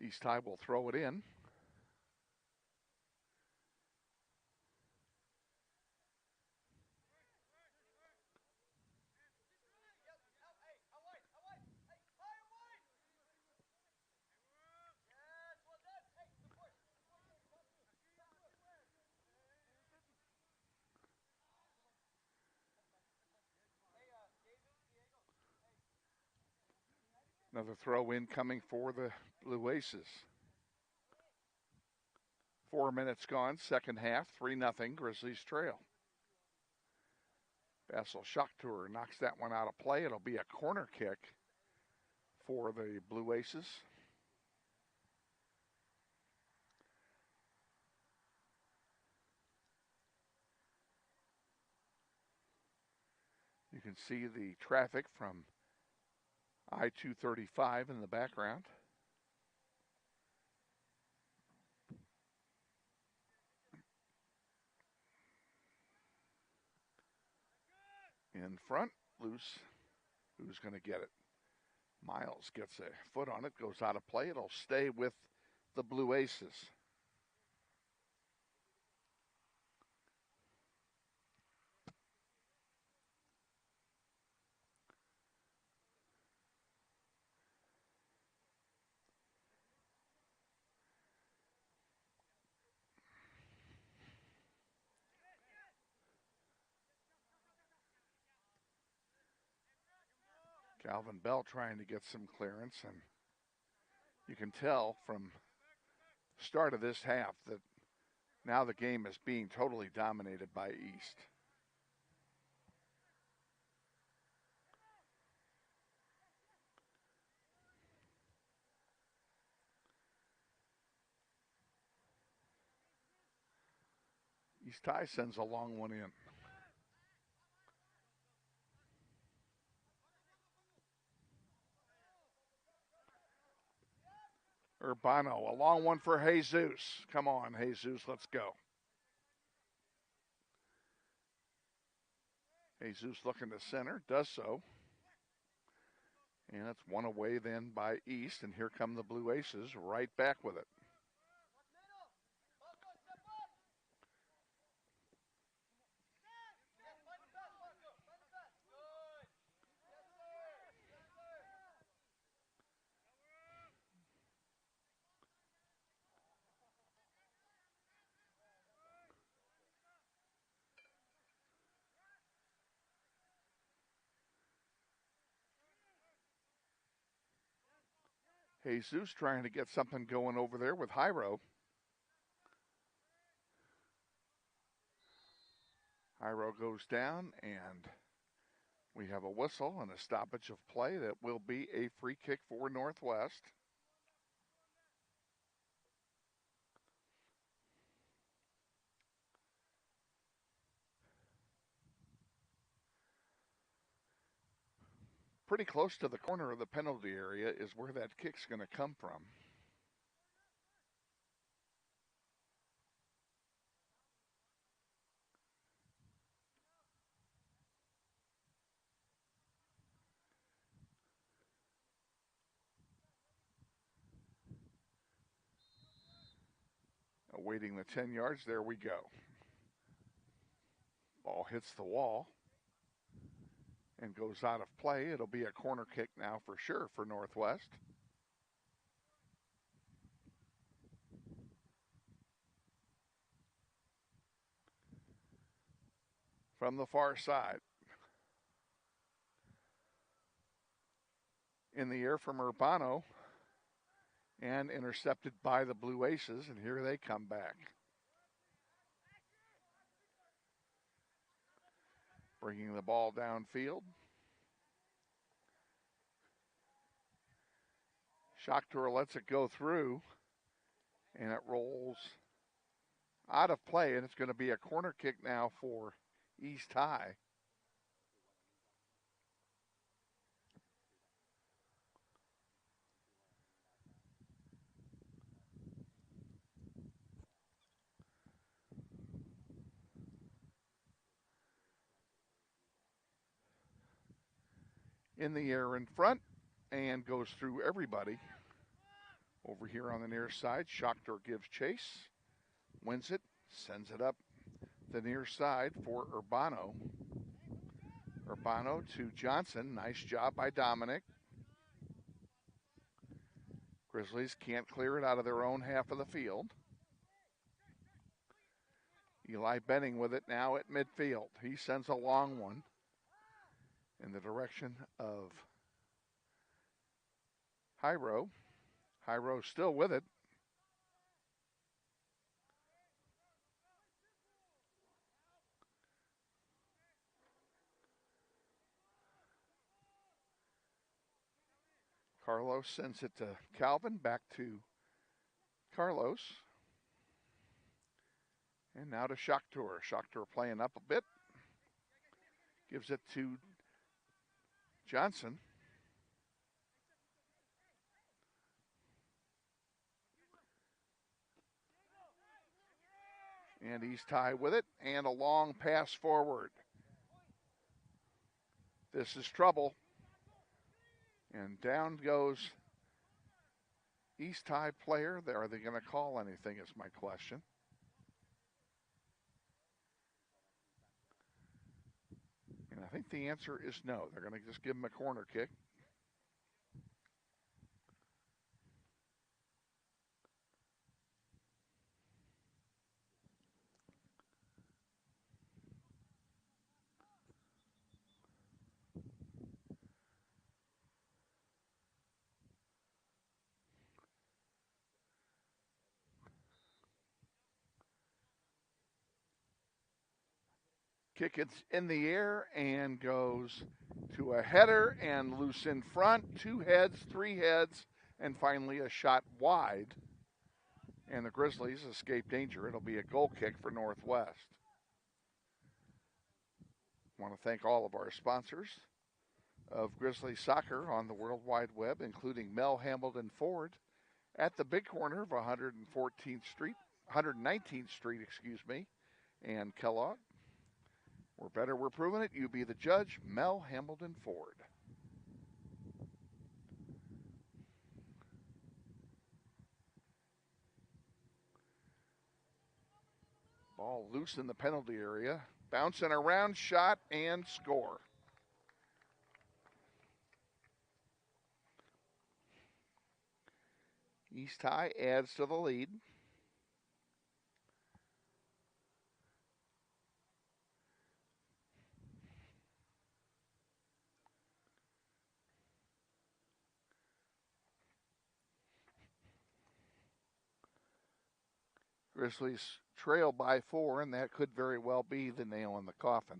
Speaker 1: East High will throw it in. Another throw in coming for the Blue Aces. 4 minutes gone, second half, 3-0, Grizzlies trail. Basil Shocktour knocks that one out of play. It'll be a corner kick for the Blue Aces. You can see the traffic from I-235 in the background. In front, loose. Who's going to get it? Miles gets a foot on it, goes out of play. It'll stay with the Blue Aces. Calvin Bell trying to get some clearance, and you can tell from the start of this half that now the game is being totally dominated by East. East High sends a long one in. Urbano, a long one for Jesus. Come on, Jesus, let's go. Jesus looking to center, does so. And it's one away then by East, and here come the Blue Aces right back with it. Jesus trying to get something going over there with Hyro. Hyro goes down, and we have a whistle and a stoppage of play. That will be a free kick for Northwest. Pretty close to the corner of the penalty area is where that kick's going to come from. Awaiting the 10 yards, there we go. Ball hits the wall and goes out of play. It'll be a corner kick now for sure for Northwest. From the far side. In the air from Urbano and intercepted by the Blue Aces, and here they come back. Bringing the ball downfield. Shakhtar lets it go through, and it rolls out of play, and it's going to be a corner kick now for East High. In the air in front and goes through everybody. Over here on the near side, Shakhtar gives chase, wins it, sends it up the near side for Urbano. Urbano to Johnson. Nice job by Dominic. Grizzlies can't clear it out of their own half of the field. Eli Benning with it now at midfield. He sends a long one in the direction of Hyro. Hyro still with it. Carlos sends it to Calvin, back to Carlos. And now to Shakhtar. Shakhtar playing up a bit. Gives it to Johnson. And East High with it, and a long pass forward. This is trouble. And down goes East High player. Are they going to call anything is my question. And I think the answer is no. They're going to just give him a corner kick. Kick it's in the air and goes to a header and loose in front. 2 heads, 3 heads, and finally a shot wide. And the Grizzlies escape danger. It'll be a goal kick for Northwest. I want to thank all of our sponsors of Grizzly Soccer on the World Wide Web, including Mel Hambledon Ford at the big corner of 119th Street, and Kellogg. We're better, we're proving it. You be the judge. Mel Hambledon Ford. Ball loose in the penalty area. Bouncing around, shot, and score. East High adds to the lead. Grizzlies trail by 4, and that could very well be the nail in the coffin.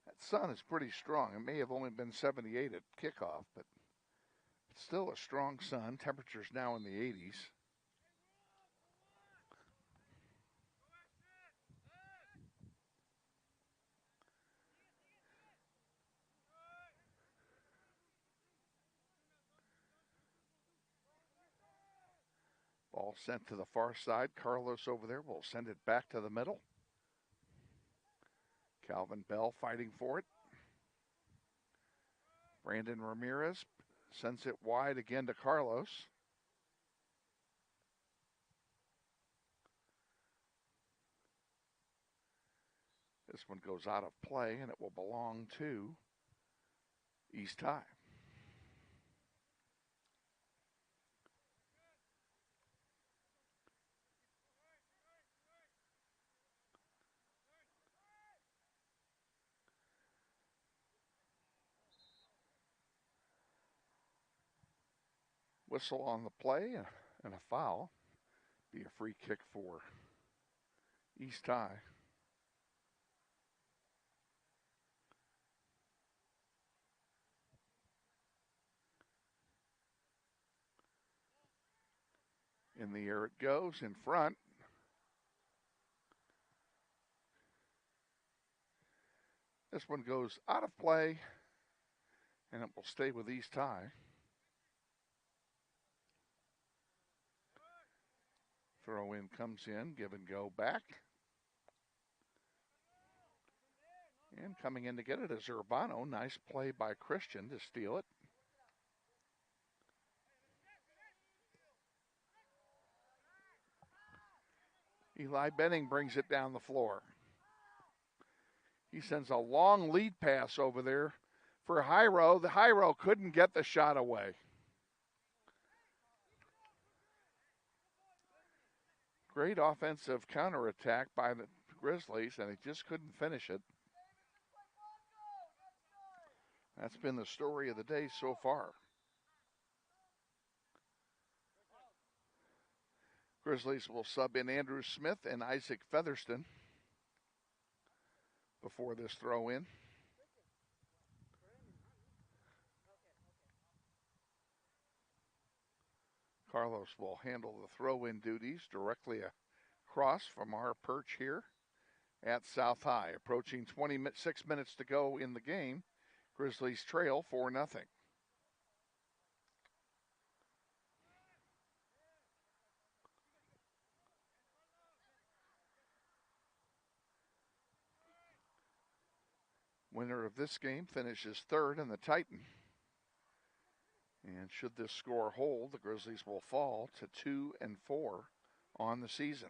Speaker 1: That sun is pretty strong. It may have only been 78 at kickoff, but it's still a strong sun. Temperatures now in the 80s. Ball sent to the far side. Carlos over there will send it back to the middle. Calvin Bell fighting for it. Brandon Ramirez sends it wide again to Carlos. This one goes out of play, and it will belong to East High. Whistle on the play and a foul. Be a free kick for East High. In the air it goes, in front. This one goes out of play, and it will stay with East High. Throw in comes in, give and go back. And coming in to get it is Urbano. Nice play by Christian to steal it. Eli Benning brings it down the floor. He sends a long lead pass over there for Hyro. The Hyro couldn't get the shot away. Great offensive counterattack by the Grizzlies, and he just couldn't finish it. That's been the story of the day so far. Grizzlies will sub in Andrew Smith and Isaac Featherston before this throw in. Carlos will handle the throw-in duties directly across from our perch here at South High. Approaching 26 minutes to go in the game. Grizzlies trail 4-0. Winner of this game finishes third in the Titan. And should this score hold, the Grizzlies will fall to 2-4 on the season.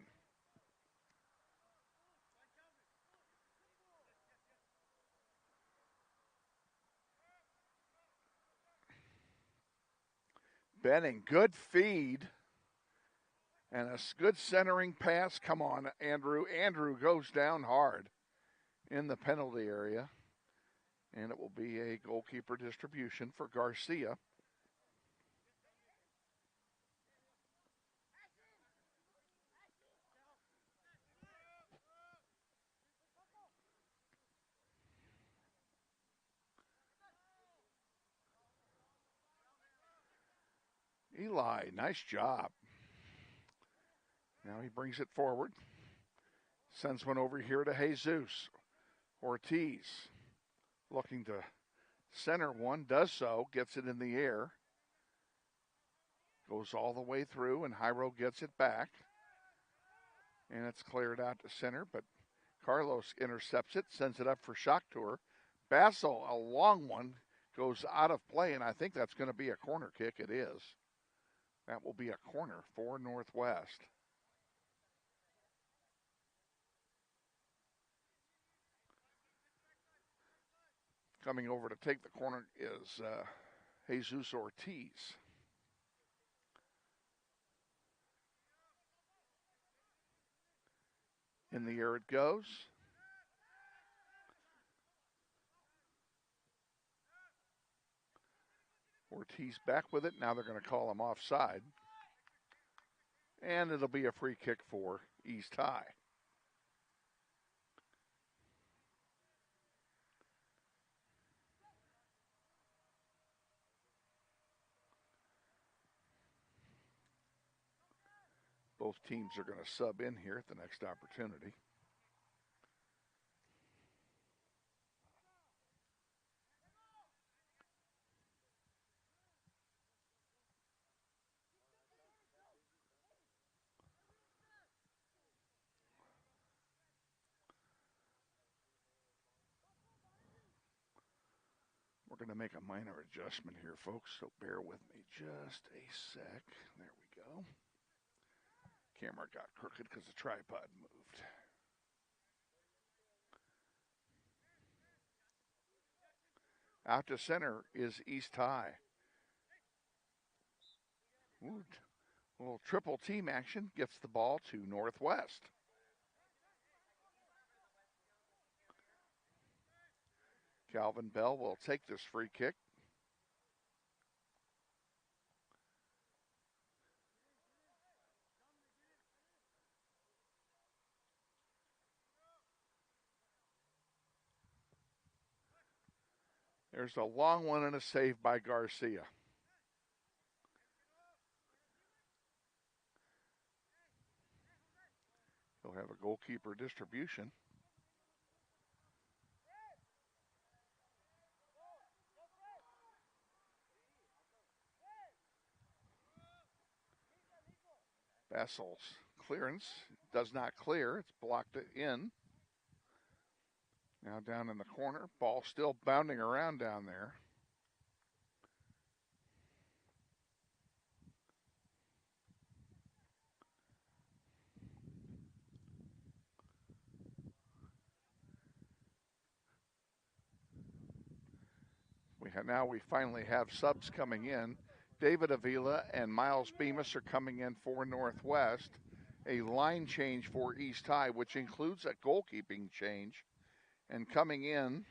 Speaker 1: Benning, good feed. And a good centering pass. Come on, Andrew. Andrew goes down hard in the penalty area. And it will be a goalkeeper distribution for Garcia. Eli, nice job. Now he brings it forward. Sends one over here to Jesus. Ortiz looking to center one, does so, gets it in the air. Goes all the way through, and Hyro gets it back. And it's cleared out to center, but Carlos intercepts it, sends it up for Shakhtar. Bassel, a long one, goes out of play, and I think that's going to be a corner kick. It is. That will be a corner for Northwest. Coming over to take the corner is Jesus Ortiz. In the air it goes. Ortiz back with it. Now they're going to call him offside. And it'll be a free kick for East High. Both teams are going to sub in here at the next opportunity. We're going to make a minor adjustment here, folks, so bear with me just a sec. There we go. Camera got crooked because the tripod moved. Out to center is East High. Ooh, a little triple team action gets the ball to Northwest. Calvin Bell will take this free kick. There's a long one and a save by Garcia. He'll have a goalkeeper distribution. Bassel's clearance does not clear. It's blocked in. Now down in the corner. Ball still bounding around down there. We finally have subs coming in. David Avila and Miles Bemis are coming in for Northwest. A line change for East High, which includes a goalkeeping change. And coming in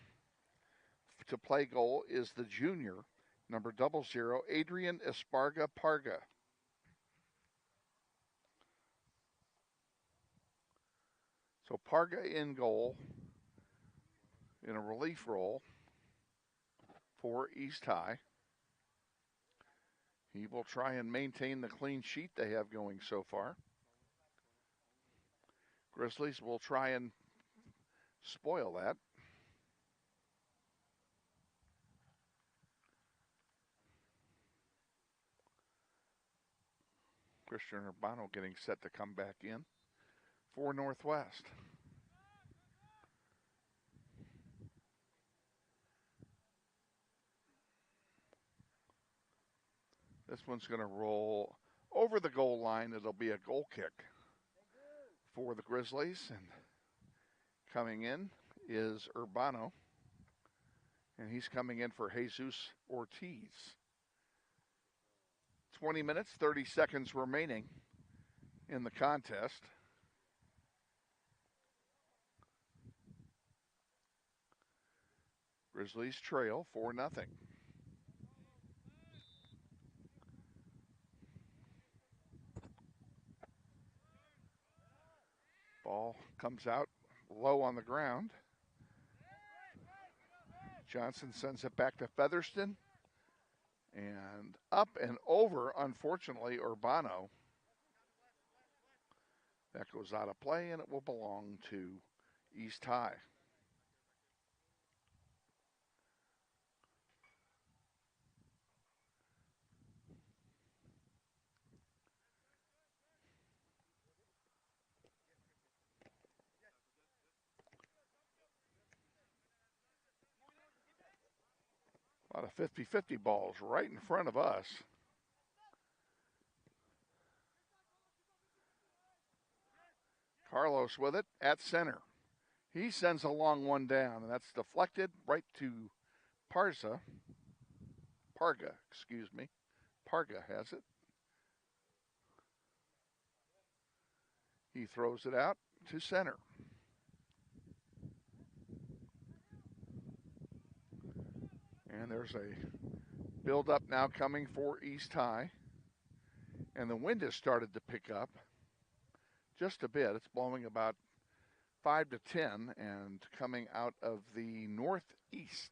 Speaker 1: to play goal is the junior, number 00, Adrian Esparga Parga. So Parga in goal in a relief role for East High. He will try and maintain the clean sheet they have going so far. Grizzlies will try and spoil that. Christian Urbano getting set to come back in for Northwest. This one's going to roll over the goal line. It'll be a goal kick for the Grizzlies. And coming in is Urbano. And he's coming in for Jesus Ortiz. 20 minutes, 30 seconds remaining in the contest. Grizzlies trail 4-0. Ball comes out low on the ground. Johnson sends it back to Featherston. And up and over, unfortunately, Urbano. That goes out of play, and it will belong to East High. A lot of 50-50 balls right in front of us. Carlos with it at center. He sends a long one down, and that's deflected right to Parga, excuse me. Parga has it. He throws it out to center. And there's a Build up now coming for East High. And the wind has started to pick up just a bit. It's blowing about 5 to 10 and coming out of the northeast.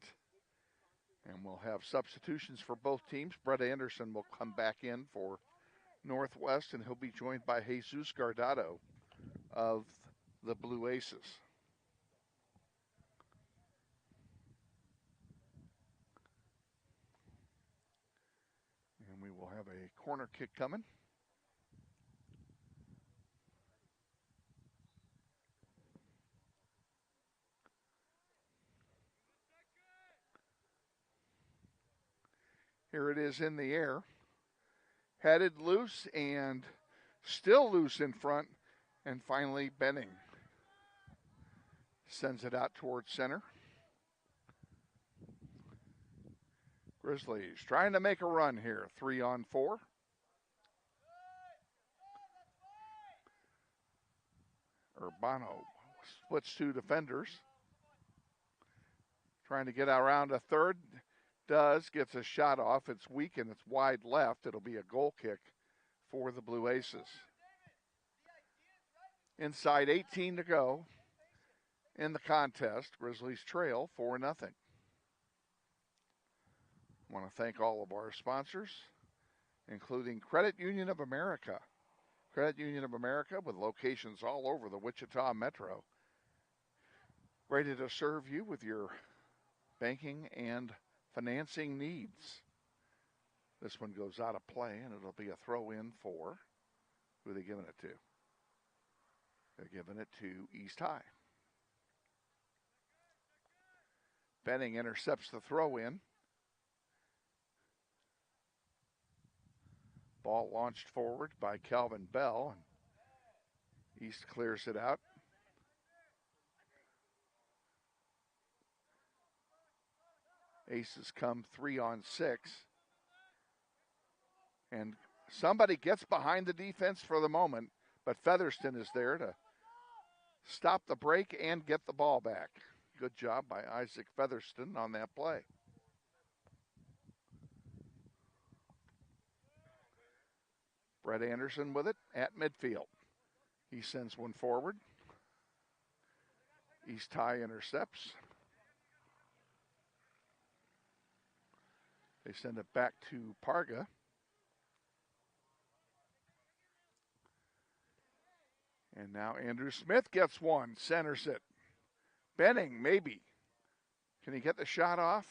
Speaker 1: And we'll have substitutions for both teams. Brett Anderson will come back in for Northwest, and he'll be joined by Jesus Guardado of the Blue Aces. And we will have a corner kick coming. Here it is in the air. Headed loose and still loose in front. And finally Benning sends it out towards center. Grizzlies trying to make a run here. 3-on-4. Urbano splits two defenders. Trying to get around a third. Gets a shot off. It's weak and it's wide left. It'll be a goal kick for the Blue Aces. Inside 18 to go in the contest. Grizzlies trail 4-0. I want to thank all of our sponsors, including Credit Union of America. Credit Union of America with locations all over the Wichita Metro. Ready to serve you with your banking and financing needs. This one goes out of play, and it'll be a throw-in for, who are they giving it to? They're giving it to East High. Benning intercepts the throw-in. Ball launched forward by Calvin Bell. East clears it out. Aces come 3-on-6. And somebody gets behind the defense for the moment, but Featherston is there to stop the break and get the ball back. Good job by Isaac Featherston on that play. Brett Anderson with it at midfield. He sends one forward. East High intercepts. They send it back to Parga. And now Andrew Smith gets one, centers it. Benning, maybe. Can he get the shot off?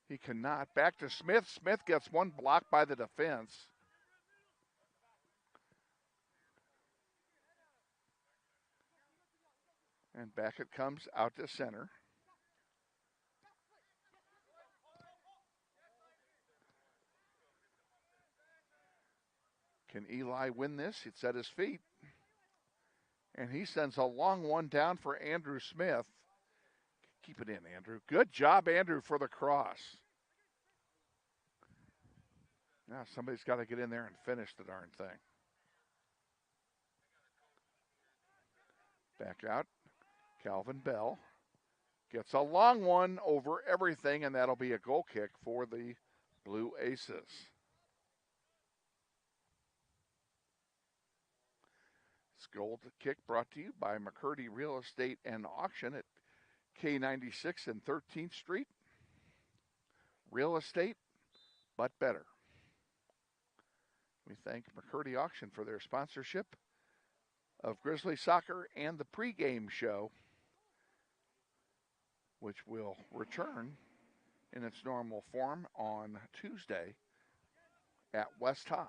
Speaker 1: He cannot. Back to Smith. Smith gets one blocked by the defense. And back it comes out to center. Can Eli win this? It's at his feet. And he sends a long one down for Andrew Smith. Keep it in, Andrew. Good job, Andrew, for the cross. Now somebody's got to get in there and finish the darn thing. Back out. Calvin Bell gets a long one over everything, and that'll be a goal kick for the Blue Aces. This goal kick brought to you by McCurdy Real Estate and Auction at K96 and 13th Street. Real estate, but better. We thank McCurdy Auction for their sponsorship of Grizzly Soccer and the pregame show, which will return in its normal form on Tuesday at West High.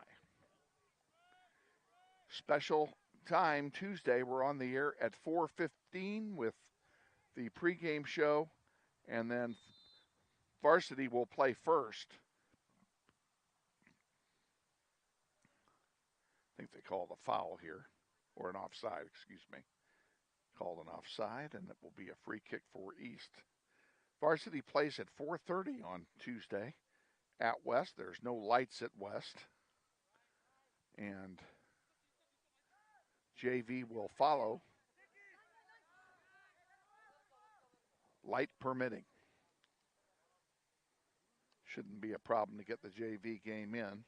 Speaker 1: Special time Tuesday, we're on the air at 4:15 with the pregame show, and then varsity will play first. I think they call it a foul here, or an offside, excuse me. Called an offside, and it will be a free kick for East. Varsity plays at 4:30 on Tuesday at West. There's no lights at West. And JV will follow, light permitting. Shouldn't be a problem to get the JV game in.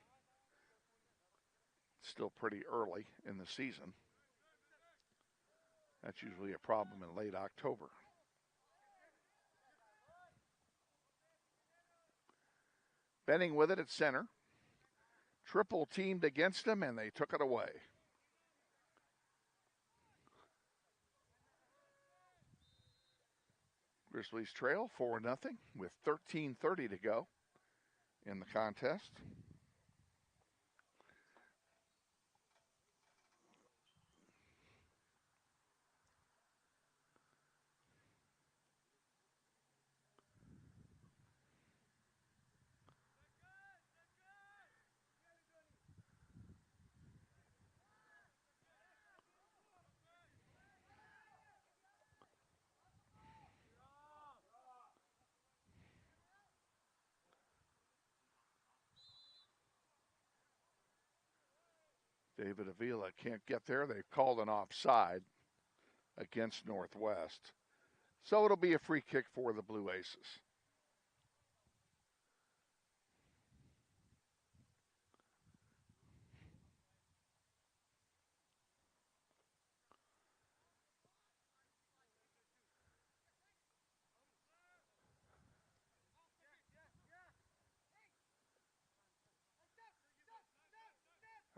Speaker 1: It's still pretty early in the season. That's usually a problem in late October. Benning with it at center. Triple teamed against him, and they took it away. Grizzlies trail 4-0 with 13:30 to go in the contest. David Avila can't get there. They've called an offside against Northwest. So it'll be a free kick for the Blue Aces.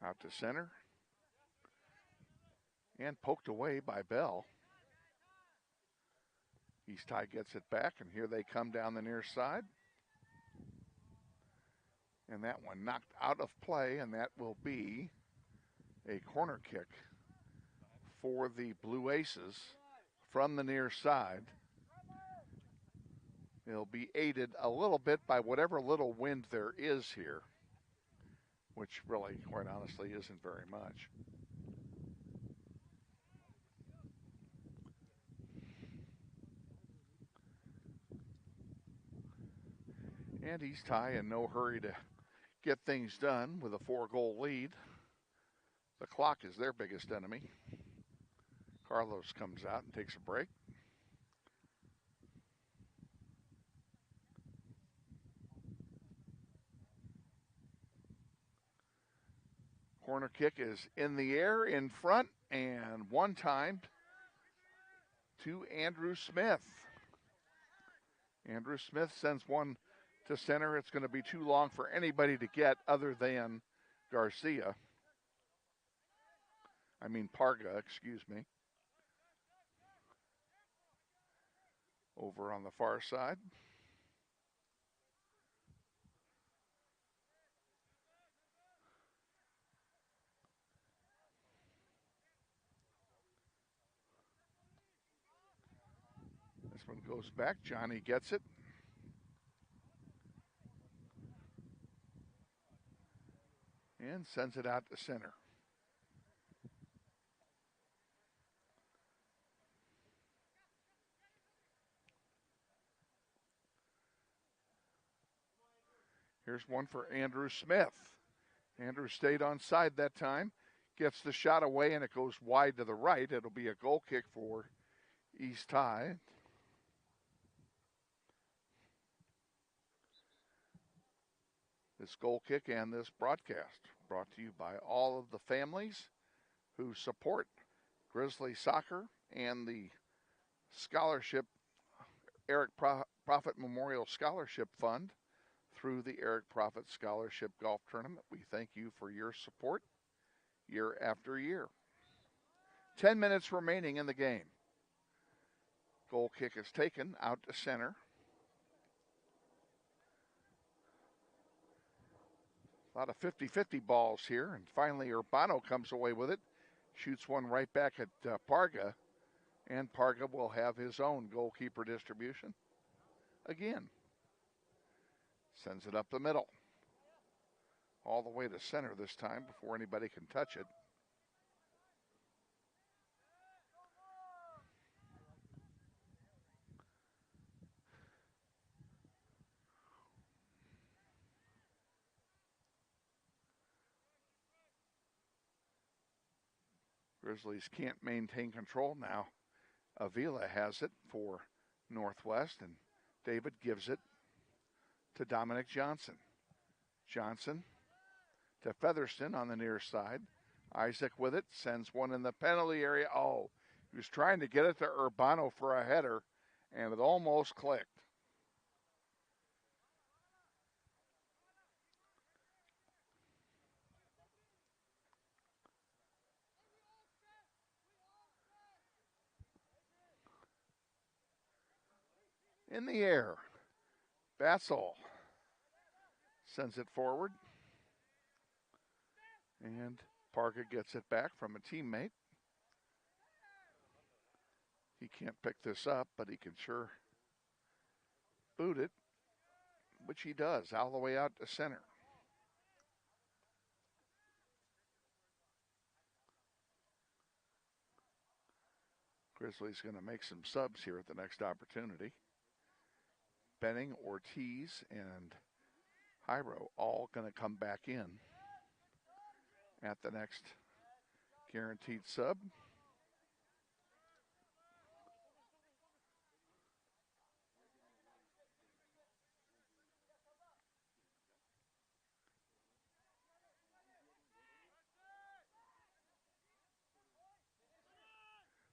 Speaker 1: Out to center. And poked away by Bell. East High gets it back, and here they come down the near side. And that one knocked out of play, and that will be a corner kick for the Blue Aces from the near side. They'll be aided a little bit by whatever little wind there is here, which really, quite honestly, isn't very much. And East High in no hurry to get things done with a 4-goal lead. The clock is their biggest enemy. Carlos comes out and takes a break. Corner kick is in the air, in front, and one-timed to Andrew Smith. Andrew Smith sends one to center. It's going to be too long for anybody to get other than Garcia. Parga, excuse me. Over on the far side. This one goes back. Johnny gets it. And sends it out to center. Here's one for Andrew Smith. Andrew stayed on side that time. Gets the shot away, and it goes wide to the right. It'll be a goal kick for East High. This goal kick and this broadcast brought to you by all of the families who support Grizzly Soccer and the scholarship, Eric Profit Memorial Scholarship Fund through the Eric Profit Scholarship Golf Tournament. We thank you for your support year after year. 10 minutes remaining in the game. Goal kick is taken out to center. A lot of 50-50 balls here, and finally Urbano comes away with it. Shoots one right back at Parga, and Parga will have his own goalkeeper distribution again. Sends it up the middle. All the way to center this time before anybody can touch it. Grizzlies can't maintain control now. Avila has it for Northwest, and David gives it to Dominic Johnson. Johnson to Featherston on the near side. Isaac with it, sends one in the penalty area. Oh, he was trying to get it to Urbano for a header, and it almost clicked. In the air, Bassel sends it forward, and Parker gets it back from a teammate. He can't pick this up, but he can sure boot it, which he does, all the way out to center. Grizzlies going to make some subs here at the next opportunity. Benning, Ortiz, and Hyro all going to come back in at the next guaranteed sub.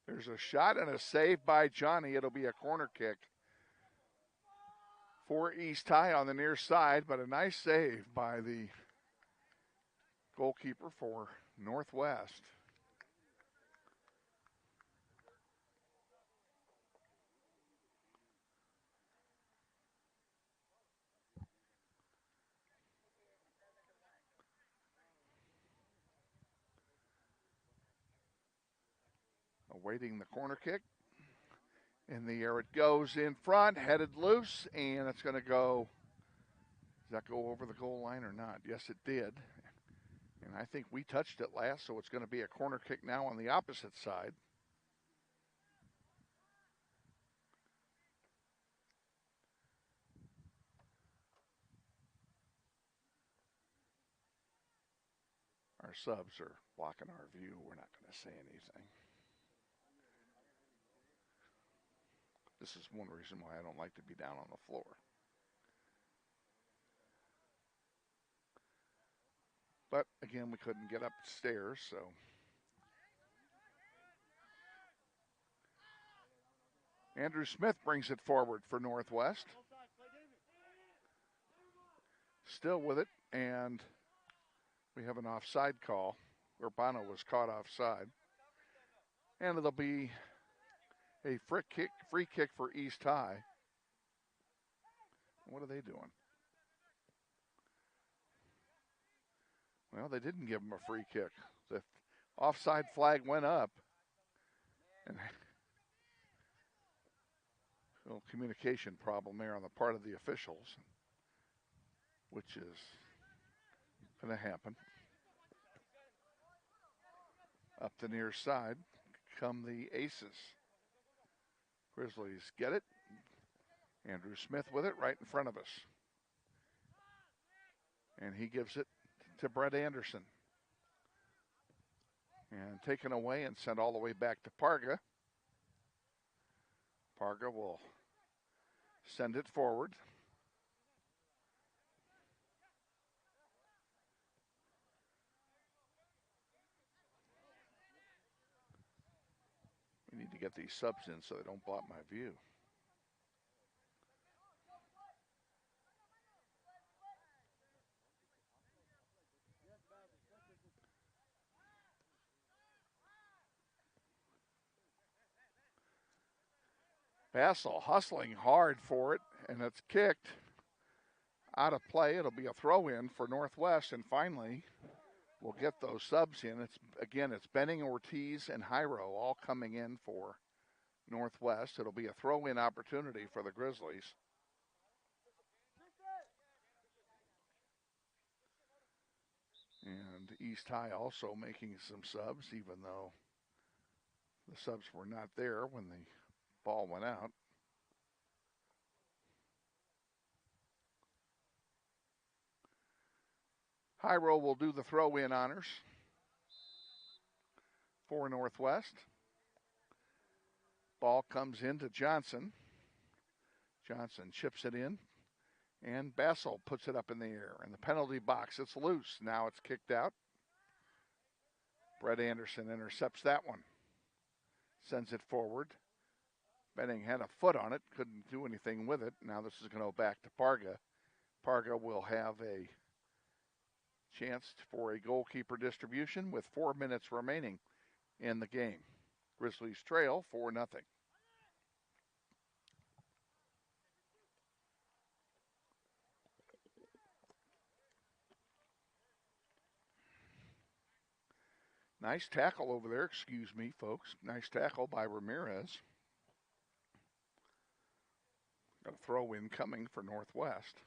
Speaker 1: There's a shot and a save by Johnny. It'll be a corner kick for East High on the near side, but a nice save by the goalkeeper for Northwest. Awaiting the corner kick. In the air it goes in front, headed loose, and it's going to go. Does that go over the goal line or not? Yes, it did. And I think we touched it last, so it's going to be a corner kick now on the opposite side. Our subs are blocking our view. We're not going to say anything. This is one reason why I don't like to be down on the floor. But again, we couldn't get upstairs, so. Andrew Smith brings it forward for Northwest. Still with it, and we have an offside call. Urbano was caught offside. And it'll be a free kick for East High. What are they doing? Well, they didn't give him a free kick. The offside flag went up. And a little communication problem there on the part of the officials, which is going to happen. Up the near side come the Aces. Grizzlies get it. Andrew Smith with it right in front of us. And he gives it to Brett Anderson. And taken away and sent all the way back to Parga. Parga will send it forward. We need to get these subs in so they don't block my view. Bassel hustling hard for it, and it's kicked out of play. It'll be a throw-in for Northwest, and finally we'll get those subs in. It's Benning, Ortiz, and Hyro all coming in for Northwest. It'll be a throw-in opportunity for the Grizzlies. And East High also making some subs, even though the subs were not there when the ball went out. Hyro will do the throw-in honors for Northwest. Ball comes into Johnson. Johnson chips it in. And Bassel puts it up in the air. In the penalty box, it's loose. Now it's kicked out. Brett Anderson intercepts that one. Sends it forward. Benning had a foot on it. Couldn't do anything with it. Now this is going to go back to Parga. Parga will have a chance for a goalkeeper distribution with 4 minutes remaining in the game. Grizzlies trail 4-0. Nice tackle over there. Excuse me, folks. Nice tackle by Ramirez. Got a throw in coming for Northwest.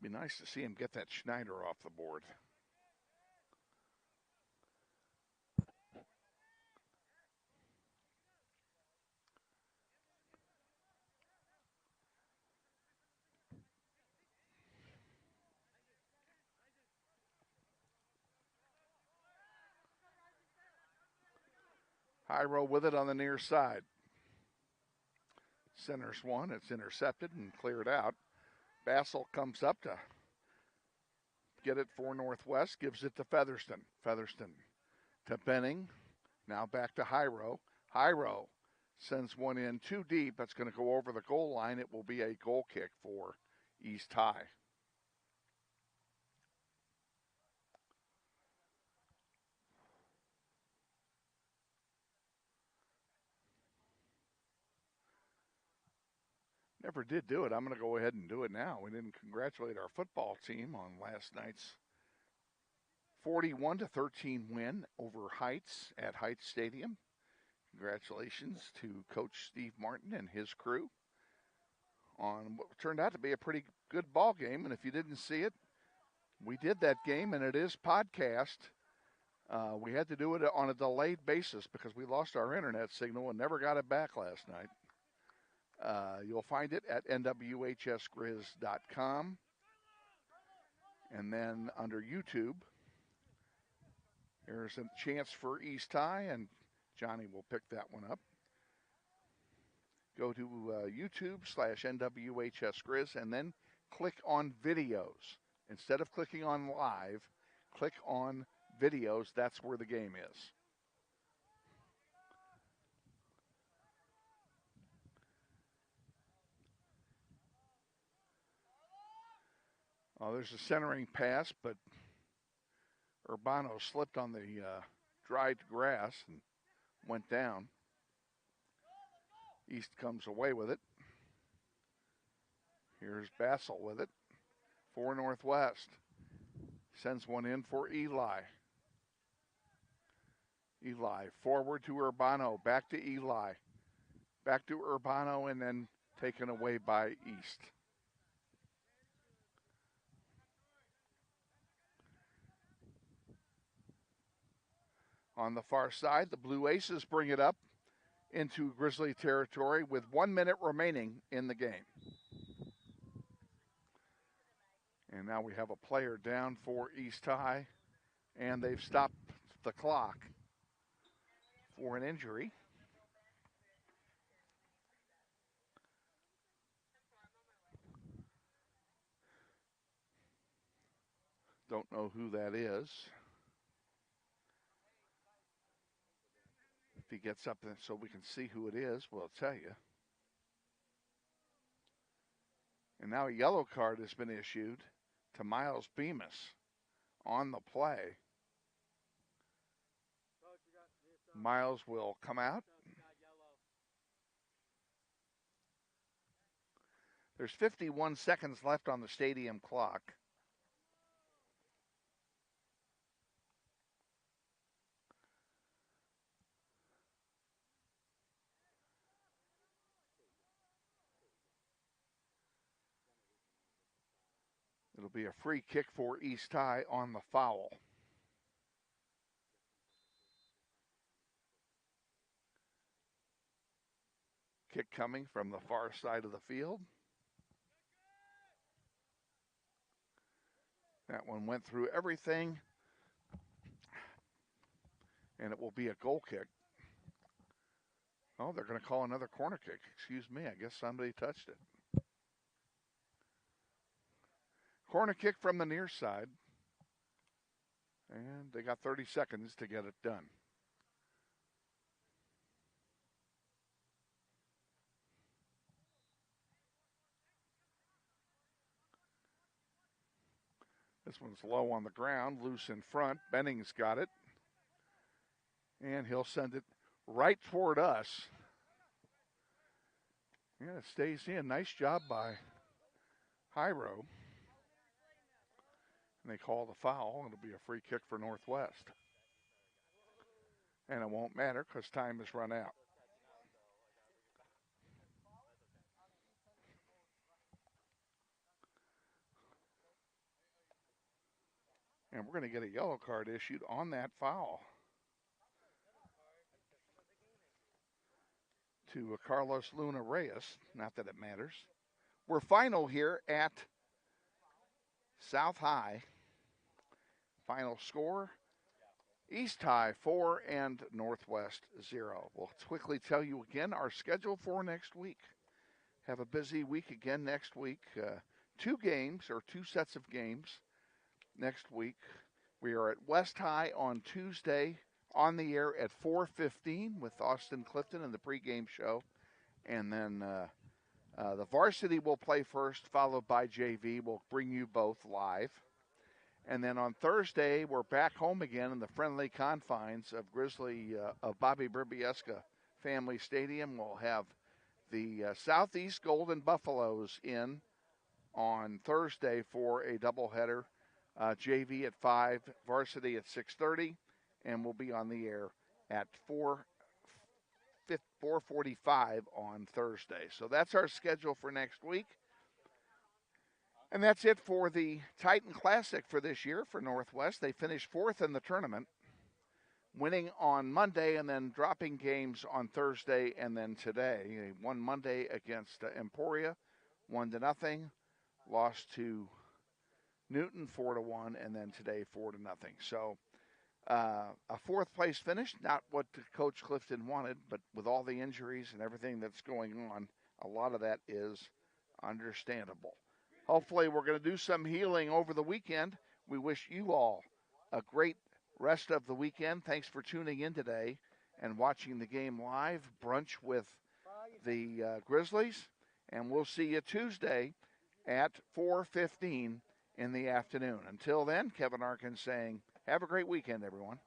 Speaker 1: Be nice to see him get that Schneider off the board. Hyro with it on the near side. Centers one. It's intercepted and cleared out. Bassel comes up to get it for Northwest. Gives it to Featherston. Featherston to Benning. Now back to Hyro. Hyro sends one in too deep. That's going to go over the goal line. It will be a goal kick for East High. Never did do it. I'm going to go ahead and do it now. We didn't congratulate our football team on last night's 41-13 win over Heights at Heights Stadium. Congratulations to Coach Steve Martin and his crew on what turned out to be a pretty good ball game. And if you didn't see it, we did that game, and it is podcast. We had to do it on a delayed basis because we lost our internet signal and never got it back last night. You'll find it at nwhsgrizz.com. And then under YouTube, there's a chance for East High, and Johnny will pick that one up. Go to YouTube/NWHSGrizz and then click on videos. Instead of clicking on live, click on videos. That's where the game is. Oh, there's a centering pass, but Urbano slipped on the dried grass and went down. East comes away with it. Here's Bassel with it for Northwest. Sends one in for Eli. Eli forward to Urbano, back to Eli. Back to Urbano, and then taken away by East. On the far side, the Blue Aces bring it up into Grizzly territory with 1 minute remaining in the game. And now we have a player down for East High, and they've stopped the clock for an injury. Don't know who that is. If he gets up so we can see who it is, we'll tell you. And now a yellow card has been issued to Miles Bemis on the play. Miles will come out. There's 51 seconds left on the stadium clock. It'll be a free kick for East High on the foul. Kick coming from the far side of the field. That one went through everything, and it will be a goal kick. Oh, they're going to call another corner kick. Excuse me. I guess somebody touched it. Corner kick from the near side. And they got 30 seconds to get it done. This one's low on the ground, loose in front. Benning's got it. And he'll send it right toward us. Yeah, it stays in. Nice job by Hyro. And they call the foul. It'll be a free kick for Northwest. And it won't matter because time has run out. And we're going to get a yellow card issued on that foul to Carlos Luna Reyes. Not that it matters. We're final here at South High. Final score, East High 4 and Northwest 0. We'll quickly tell you again our schedule for next week. Have a busy week again next week. 2 games or 2 sets of games next week. We are at West High on Tuesday on the air at 4:15 with Austin Clifton in the pregame show. And then the varsity will play first, followed by JV. We'll bring you both live. And then on Thursday, we're back home again in the friendly confines of Bobby Birbieska Family Stadium. We'll have the Southeast Golden Buffaloes in on Thursday for a doubleheader. JV at 5, varsity at 6:30, and we'll be on the air at 4:45 on Thursday. So that's our schedule for next week. And that's it for the Titan Classic for this year for Northwest. They finished 4th in the tournament, winning on Monday and then dropping games on Thursday and then today. They won Monday against Emporia, 1-0, lost to Newton 4-1, and then today 4-0. So a 4th place finish, not what Coach Clifton wanted, but with all the injuries and everything that's going on, a lot of that is understandable. Hopefully we're going to do some healing over the weekend. We wish you all a great rest of the weekend. Thanks for tuning in today and watching the game live, brunch with the Grizzlies. And we'll see you Tuesday at 4:15 in the afternoon. Until then, Kevin Arkin saying, have a great weekend, everyone.